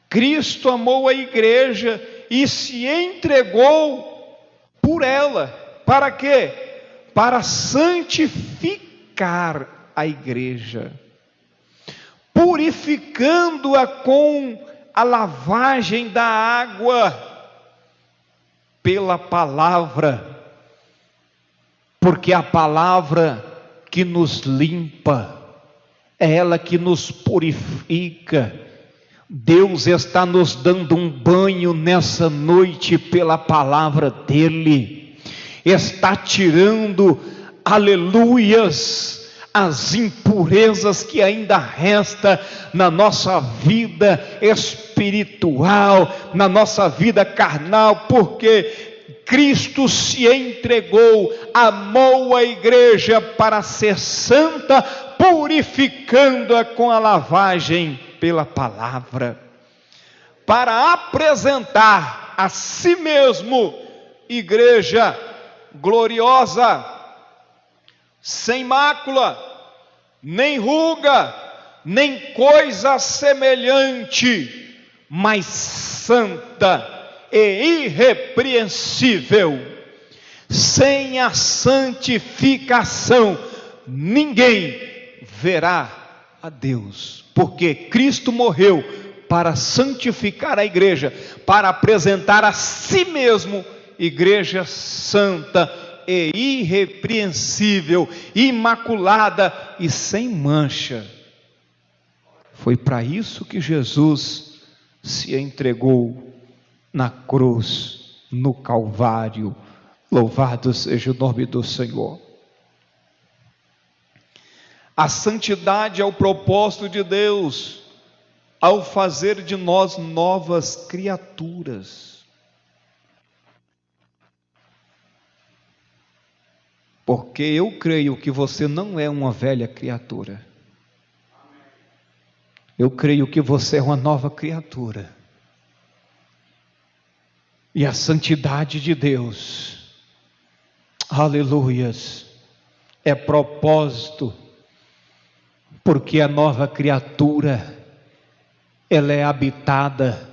Cristo amou a igreja e se entregou por ela. Para quê? Para santificar a igreja, purificando-a com a lavagem da água pela palavra, porque a palavra que nos limpa, é ela que nos purifica. Deus está nos dando um banho nessa noite pela palavra dele, está tirando, aleluias, as impurezas que ainda resta na nossa vida espiritual, na nossa vida carnal, porque Cristo se entregou, amou a igreja para ser santa, purificando-a com a lavagem pela palavra, para apresentar a si mesmo igreja gloriosa, sem mácula, nem ruga, nem coisa semelhante, mas santa e irrepreensível. Sem a santificação ninguém verá a Deus, porque Cristo morreu para santificar a igreja, para apresentar a si mesmo igreja santa e irrepreensível, imaculada e sem mancha. Foi para isso que Jesus se entregou na cruz, no Calvário. Louvado seja o nome do Senhor. A santidade é o propósito de Deus ao fazer de nós novas criaturas. Porque eu creio que você não é uma velha criatura. Eu creio que você é uma nova criatura. E a santidade de Deus, aleluias, é propósito, porque a nova criatura, ela é habitada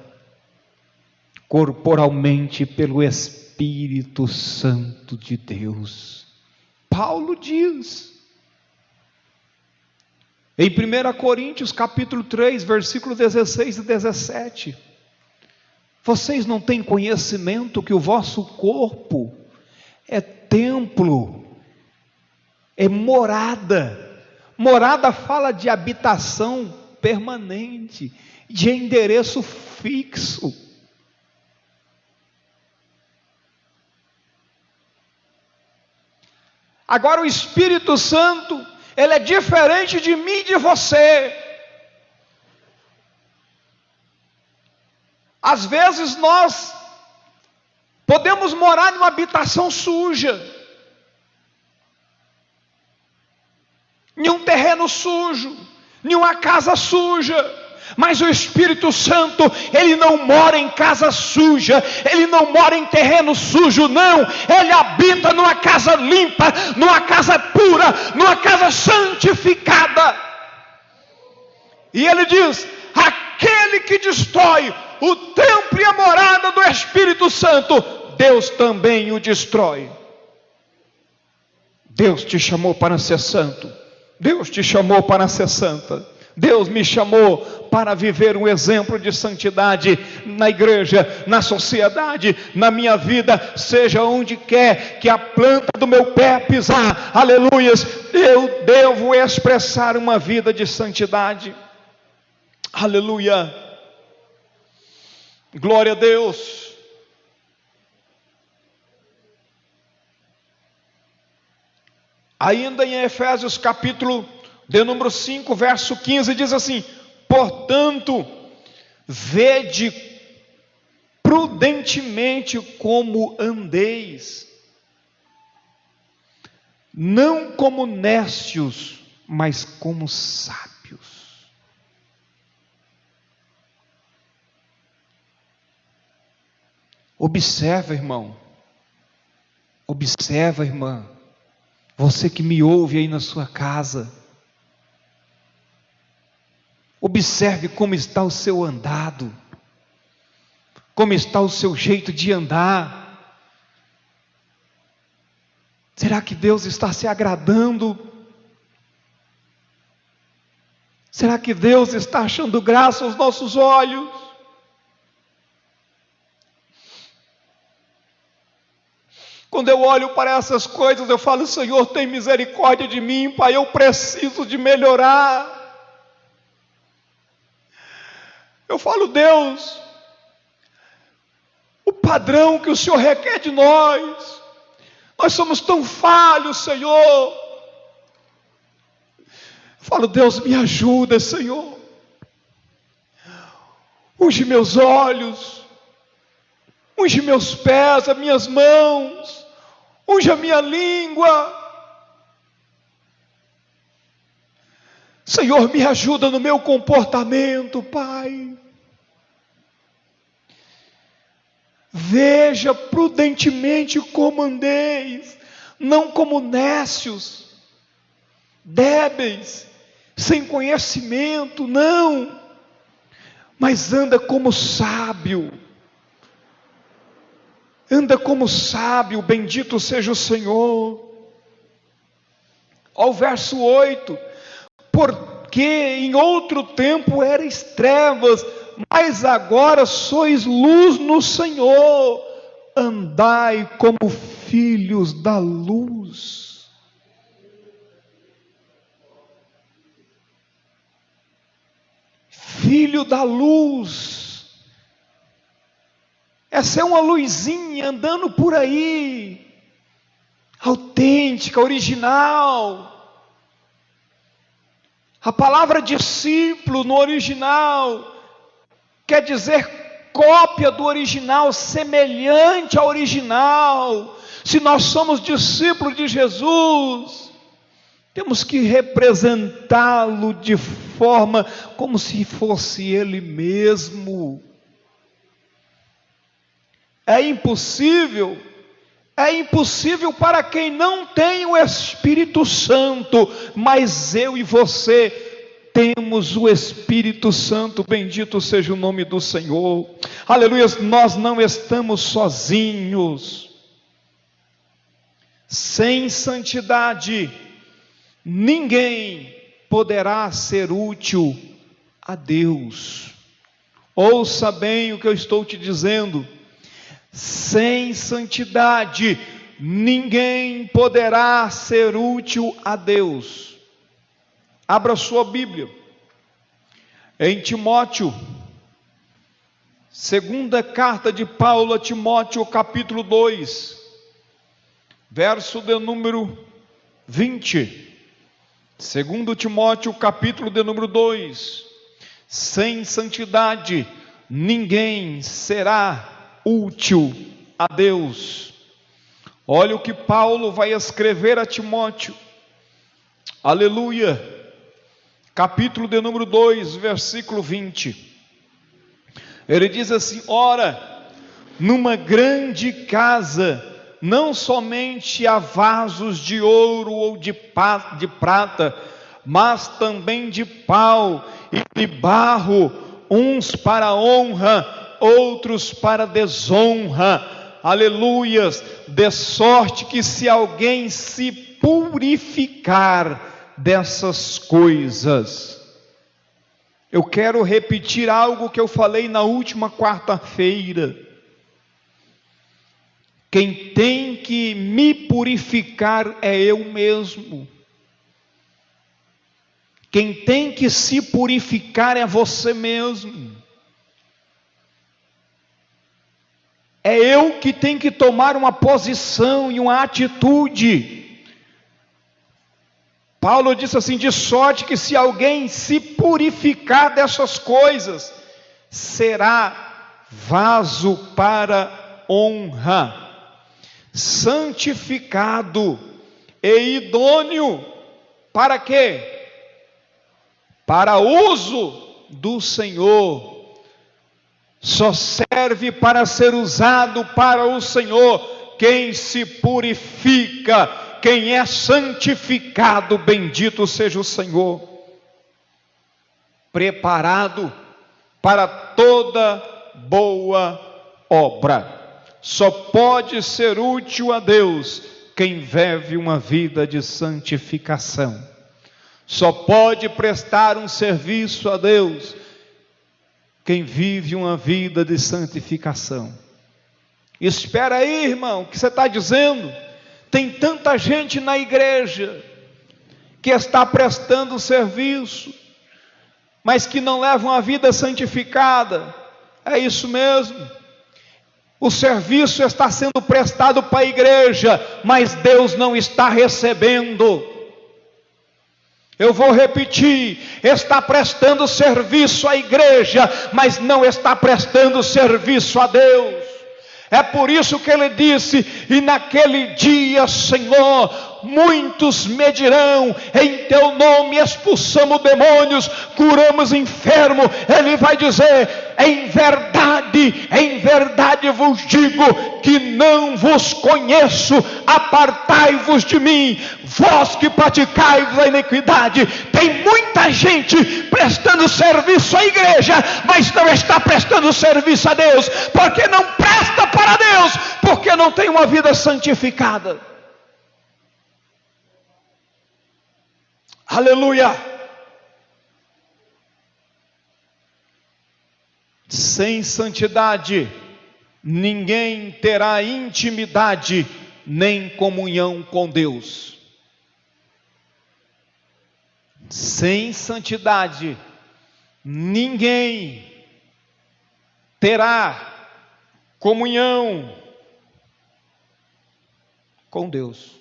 corporalmente pelo Espírito Santo de Deus. Paulo diz em 1 Coríntios capítulo 3, versículo 16 e 17, vocês não têm conhecimento que o vosso corpo é templo, é morada. Morada fala de habitação permanente, de endereço fixo. Agora o Espírito Santo, ele é diferente de mim e de você. Às vezes nós podemos morar numa habitação suja, em um terreno sujo, em uma casa suja. Mas o Espírito Santo, ele não mora em casa suja, ele não mora em terreno sujo, não. Ele habita numa casa limpa, numa casa pura, numa casa santificada. E ele diz: aquele que destrói o templo e a morada do Espírito Santo, Deus também o destrói. Deus te chamou para ser santo, Deus te chamou para ser santa. Deus me chamou para viver um exemplo de santidade na igreja, na sociedade, na minha vida, seja onde quer que a planta do meu pé pisar, aleluias, eu devo expressar uma vida de santidade, aleluia, glória a Deus. Ainda em Efésios capítulo de número 5, verso 15, diz assim: portanto, vede prudentemente como andeis, não como néscios, mas como sábios. Observa, irmão, observa, irmã, você que me ouve aí na sua casa, observe como está o seu andado, como está o seu jeito de andar. Será que Deus está se agradando? Será que Deus está achando graça aos nossos olhos? Quando eu olho para essas coisas, eu falo: Senhor, tem misericórdia de mim, Pai, eu preciso de melhorar. Eu falo: Deus, o padrão que o Senhor requer de nós somos tão falhos, Senhor. Eu falo: Deus, me ajuda, Senhor. Unge meus olhos, unge meus pés, as minhas mãos, unge a minha língua. Senhor, me ajuda no meu comportamento, Pai. Veja prudentemente como andeis, não como nécios, débeis, sem conhecimento, não, mas anda como sábio. Anda como sábio, bendito seja o Senhor. Ao verso 8: porque em outro tempo erais trevas, mas agora sois luz no Senhor, andai como filhos da luz. Filho da luz, essa é uma luzinha andando por aí, autêntica, original. A palavra discípulo no original quer dizer cópia do original, semelhante ao original. Se nós somos discípulos de Jesus, temos que representá-lo de forma como se fosse Ele mesmo. É impossível para quem não tem o Espírito Santo, mas eu e você temos o Espírito Santo, bendito seja o nome do Senhor. Aleluia, nós não estamos sozinhos. Sem santidade, ninguém poderá ser útil a Deus. Ouça bem o que eu estou te dizendo. Sem santidade, ninguém poderá ser útil a Deus. Abra sua Bíblia em Timóteo, segunda carta de Paulo a Timóteo, capítulo 2, verso de número 20. Segundo Timóteo, capítulo de número 2. Sem santidade, ninguém será útil a Deus. Olha o que Paulo vai escrever a Timóteo. Aleluia. Capítulo de número 2, versículo 20. Ele diz assim: ora, numa grande casa, não somente há vasos de ouro ou de prata, mas também de pau e de barro, uns para honra, outros para desonra. Aleluias, de sorte que se alguém se purificar dessas coisas. Eu quero repetir algo que eu falei na última quarta-feira. Quem tem que me purificar é eu mesmo. Quem tem que se purificar é você mesmo. É eu que tenho que tomar uma posição e uma atitude. Paulo disse assim: de sorte que se alguém se purificar dessas coisas, será vaso para honra, santificado e idôneo para quê? Para uso do Senhor. Só serve para ser usado para o Senhor quem se purifica, quem é santificado. Bendito seja o Senhor. Preparado para toda boa obra. Só pode ser útil a Deus quem vive uma vida de santificação. Só pode prestar um serviço a Deus quem vive uma vida de santificação. Espera aí, irmão, o que você está dizendo? Tem tanta gente na igreja que está prestando serviço, mas que não leva uma vida santificada. É isso mesmo. O serviço está sendo prestado para a igreja, mas Deus não está recebendo. Eu vou repetir: está prestando serviço à igreja, mas não está prestando serviço a Deus. É por isso que ele disse: e naquele dia, Senhor, muitos me dirão, em teu nome expulsamos demônios, curamos enfermo. Ele vai dizer: em verdade vos digo que não vos conheço, apartai-vos de mim, vós que praticais a iniquidade. Tem muita gente prestando serviço à igreja, mas não está prestando serviço a Deus, porque não presta para Deus, porque não tem uma vida santificada. Aleluia! Sem santidade, ninguém terá intimidade nem comunhão com Deus. Sem santidade, ninguém terá comunhão com Deus.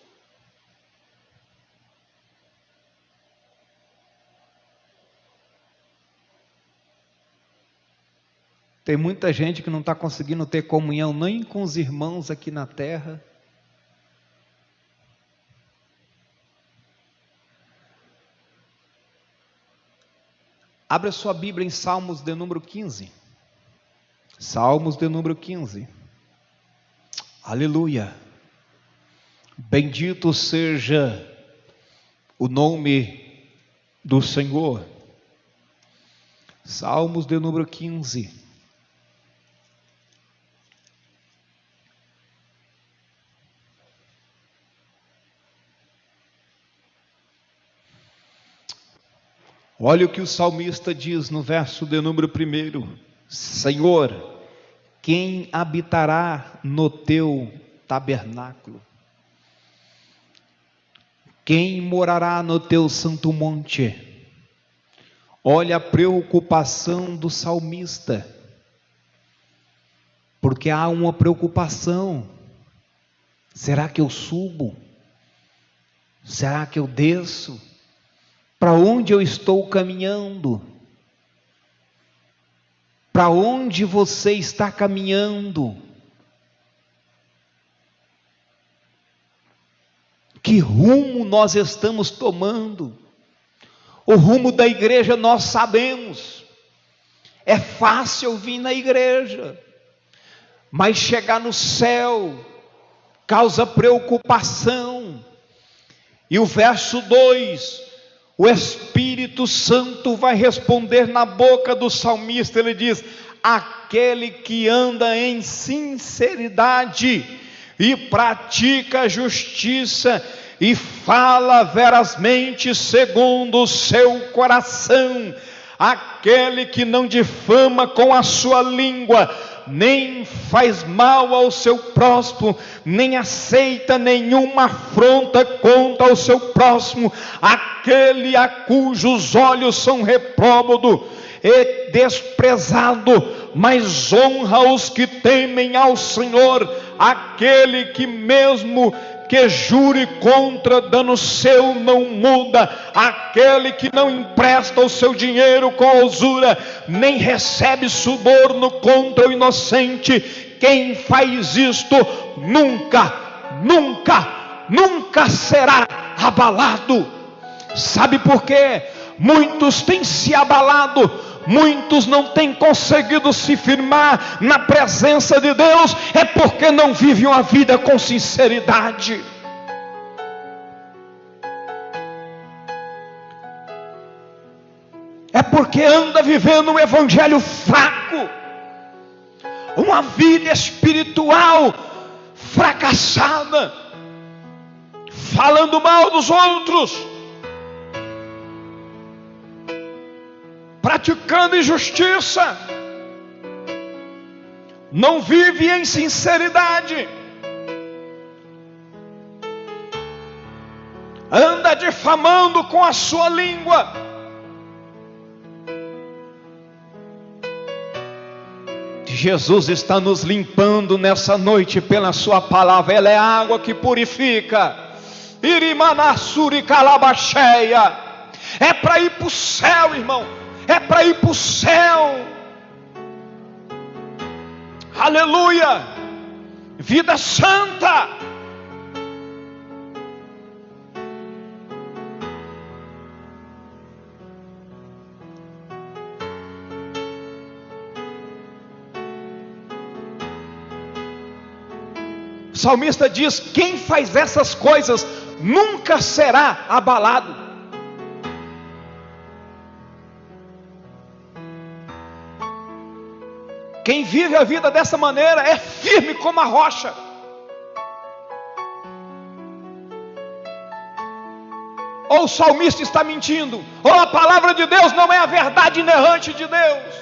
Tem muita gente que não está conseguindo ter comunhão nem com os irmãos aqui na terra. Abra sua Bíblia em Salmos de número 15. Salmos de número 15. Aleluia. Bendito seja o nome do Senhor. Salmos de número 15. Olha o que o salmista diz no verso de número 1: Senhor, quem habitará no teu tabernáculo? Quem morará no teu santo monte? Olha a preocupação do salmista, porque há uma preocupação: será que eu subo? Será que eu desço? Para onde eu estou caminhando? Para onde você está caminhando? Que rumo nós estamos tomando? O rumo da igreja nós sabemos. É fácil vir na igreja, mas chegar no céu causa preocupação. E o verso 2, o Espírito Santo vai responder na boca do salmista. Ele diz: aquele que anda em sinceridade e pratica a justiça e fala verazmente segundo o seu coração, aquele que não difama com a sua língua, nem faz mal ao seu próximo, nem aceita nenhuma afronta contra o seu próximo, aquele a cujos olhos são repróbados e desprezado, mas honra os que temem ao Senhor, aquele que mesmo que jure contra dano seu não muda, aquele que não empresta o seu dinheiro com usura, nem recebe suborno contra o inocente. Quem faz isto nunca será abalado. Sabe por quê? Muitos têm se abalado, muitos não têm conseguido se firmar na presença de Deus, é porque não vivem uma vida com sinceridade. É porque anda vivendo um evangelho fraco, uma vida espiritual fracassada, falando mal dos outros, praticando injustiça, não vive em sinceridade, anda difamando com a sua língua. Jesus está nos limpando nessa noite pela sua palavra. Ela é água que purifica. Irimanassuri calabacheia. É para ir para o céu, irmão. É para ir para o céu. Aleluia. Vida santa. O salmista diz: quem faz essas coisas nunca será abalado. Quem vive a vida dessa maneira é firme como a rocha. Ou o salmista está mentindo, ou a palavra de Deus não é a verdade inerrante de Deus.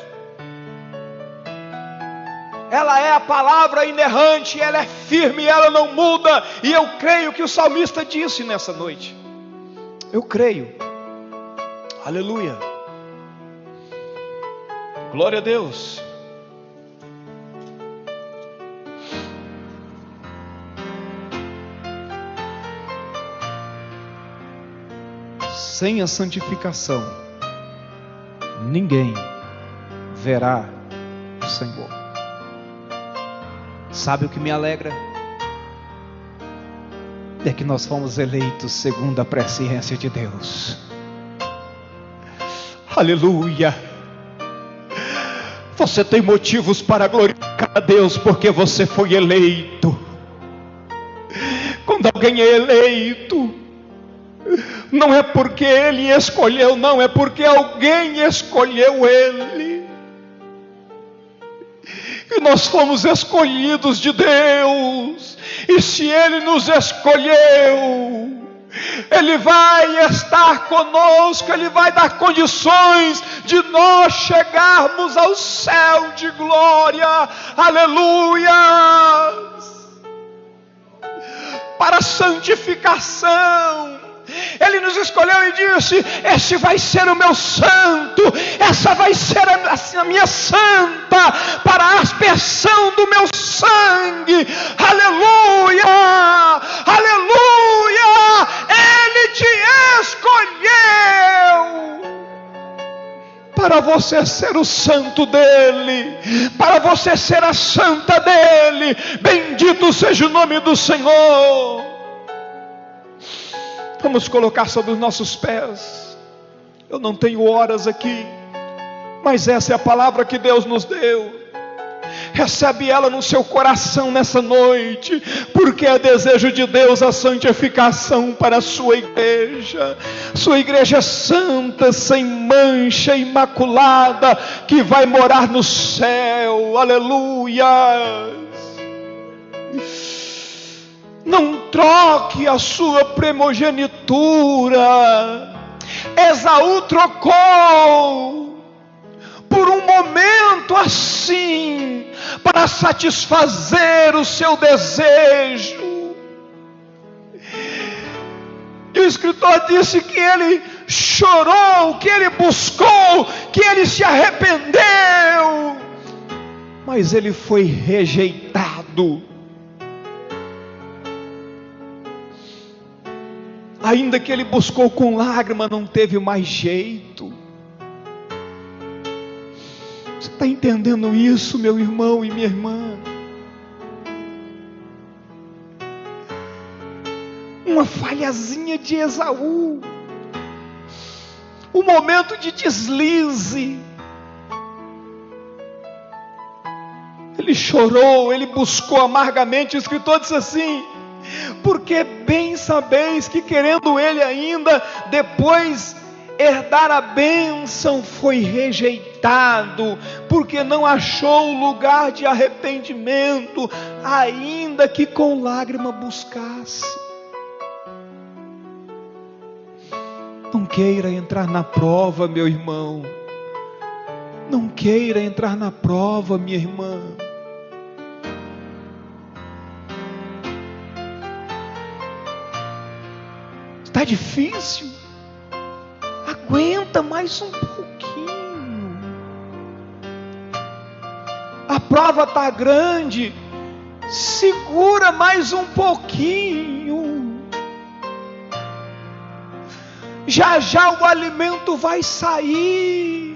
Ela é a palavra inerrante, ela é firme, ela não muda. E eu creio que o salmista disse nessa noite. Eu creio. Aleluia. Glória a Deus. Sem a santificação, ninguém verá o Senhor. Sabe o que me alegra? É que nós fomos eleitos segundo a presciência de Deus. Aleluia. Você tem motivos para glorificar a Deus, porque você foi eleito. Quando alguém é eleito, não é porque ele escolheu, não, é porque alguém escolheu ele. E nós fomos escolhidos de Deus. E se Ele nos escolheu, Ele vai estar conosco, Ele vai dar condições de nós chegarmos ao céu de glória. Aleluia! Para a santificação. Ele nos escolheu e disse: este vai ser o meu santo, essa vai ser a minha santa, para a aspersão do meu sangue. Aleluia, aleluia. Ele te escolheu para você ser o santo dele, para você ser a santa dele. Bendito seja o nome do Senhor. Vamos colocar sobre os nossos pés. Eu não tenho horas aqui, mas essa é a palavra que Deus nos deu. Recebe ela no seu coração nessa noite, porque é desejo de Deus a santificação para a sua igreja. Sua igreja santa, sem mancha, imaculada, que vai morar no céu. Aleluia. Não troque a sua primogenitura. Esaú trocou por um momento assim, para satisfazer o seu desejo. E o escritor disse que ele chorou, que ele buscou, que ele se arrependeu, mas ele foi rejeitado. Ainda que ele buscou com lágrima, não teve mais jeito. Você está entendendo isso, meu irmão e minha irmã? Uma falhazinha de Esaú, um momento de deslize. Ele chorou, ele buscou amargamente. O escritor disse assim: porque bem sabeis que querendo ele ainda depois herdar a bênção, foi rejeitado, porque não achou lugar de arrependimento, ainda que com lágrima buscasse. Não queira entrar na prova, meu irmão. Não queira entrar na prova, minha irmã. Está difícil? Aguenta mais um pouquinho. A prova está grande. Segura mais um pouquinho. Já já o alimento vai sair.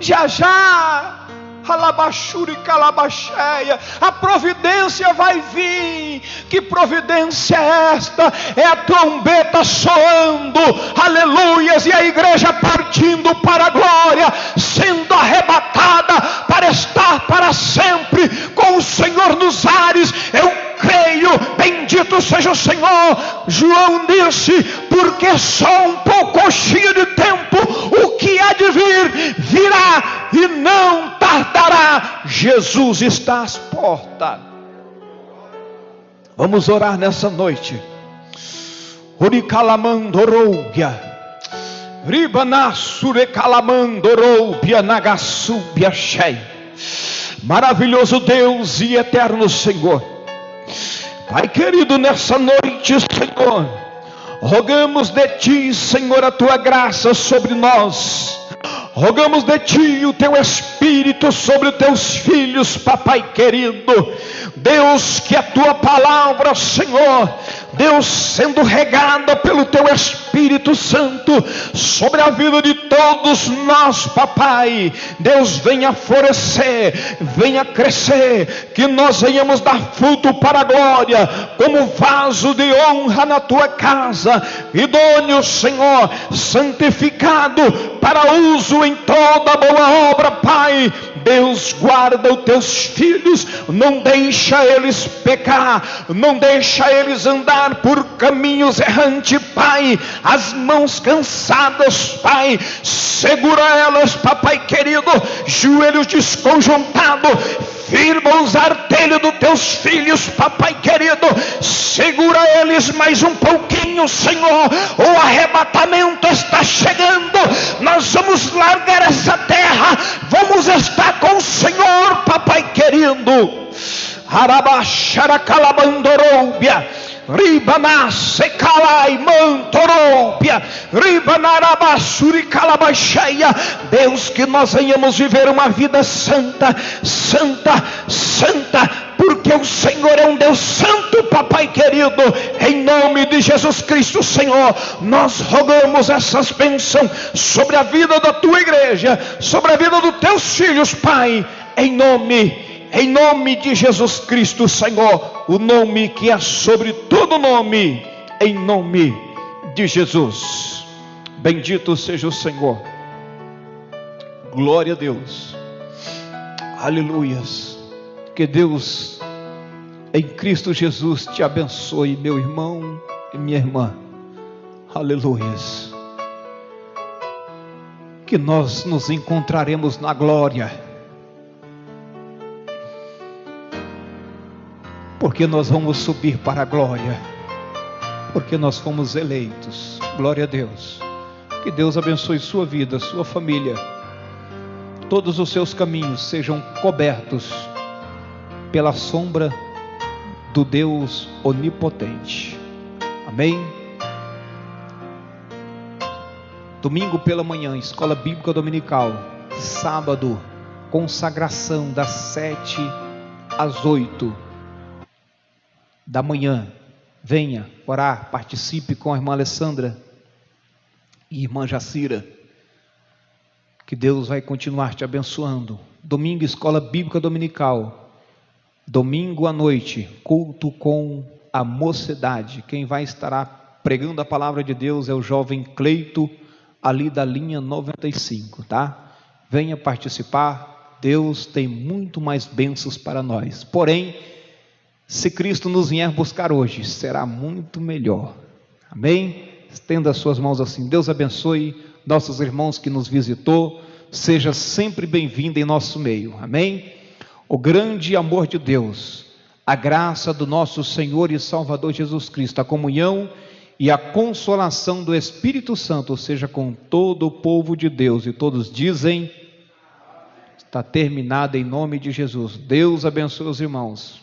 Já já. Alabachura e calabacheia, a providência vai vir. Que providência é esta? É a trombeta soando, aleluias, e a igreja partindo para a glória, sendo arrebatada para estar para sempre com o Senhor nos ares. Eu creio, bendito seja o Senhor. João disse: porque só um pouquinho de tempo, o que há de vir, virá e não tardará. Jesus está às portas. Vamos orar nessa noite. Oricalamandorougia, Ribanassurecalamandorougia Nagasúbia Shei. Maravilhoso Deus e eterno Senhor, Pai querido, nessa noite, Senhor, rogamos de Ti, Senhor, a Tua graça sobre nós. Rogamos de Ti o Teu Espírito sobre os Teus filhos, Papai querido. Deus, que a Tua palavra, Senhor, Deus, sendo regada pelo Teu Espírito Santo sobre a vida de todos nós, Papai, Deus, venha florescer, venha crescer, que nós venhamos dar fruto para a glória, como vaso de honra na Tua casa, idôneo, Senhor, santificado para uso em toda boa obra, Pai. Deus, guarda os Teus filhos, não deixa eles pecar, não deixa eles andar andar por caminhos errantes, Pai, as mãos cansadas, Pai, segura elas, papai querido, joelhos desconjuntados, firma os artelhos dos teus filhos, papai querido, segura eles mais um pouquinho, Senhor, o arrebatamento está chegando, nós vamos largar essa terra, vamos estar com o Senhor, papai querido. Arabaxaracalabandoroubia, Ribanasecalai Mantorópia, Ribanarabasuricalabaxeia. Deus, que nós venhamos viver uma vida santa, santa, santa, porque o Senhor é um Deus santo, papai querido. Em nome de Jesus Cristo, Senhor, nós rogamos essas bênçãos sobre a vida da tua igreja, sobre a vida dos teus filhos, Pai, em nome de Jesus Cristo, Senhor, o nome que é sobre todo nome, em nome de Jesus. Bendito seja o Senhor. Glória a Deus. Aleluias. Que Deus em Cristo Jesus te abençoe, meu irmão e minha irmã. Aleluias. Que nós nos encontraremos na glória, porque nós vamos subir para a glória, porque nós fomos eleitos. Glória a Deus. Que Deus abençoe sua vida, sua família, todos os seus caminhos sejam cobertos pela sombra do Deus onipotente. Amém. Domingo pela manhã, escola bíblica dominical. Sábado, consagração das 7 às 8 da manhã. Venha orar, participe com a irmã Alessandra e irmã Jacira, que Deus vai continuar te abençoando. Domingo, escola bíblica dominical. Domingo à noite, culto com a mocidade. Quem vai estar pregando a palavra de Deus é o jovem Cleito, ali da linha 95, tá? Venha participar. Deus tem muito mais bênçãos para nós. Porém, se Cristo nos vier buscar hoje, será muito melhor. Amém? Estenda as suas mãos assim. Deus abençoe nossos irmãos que nos visitou. Seja sempre bem-vindo em nosso meio. Amém? O grande amor de Deus, a graça do nosso Senhor e Salvador Jesus Cristo, a comunhão e a consolação do Espírito Santo seja com todo o povo de Deus. E todos dizem: está terminado em nome de Jesus. Deus abençoe os irmãos.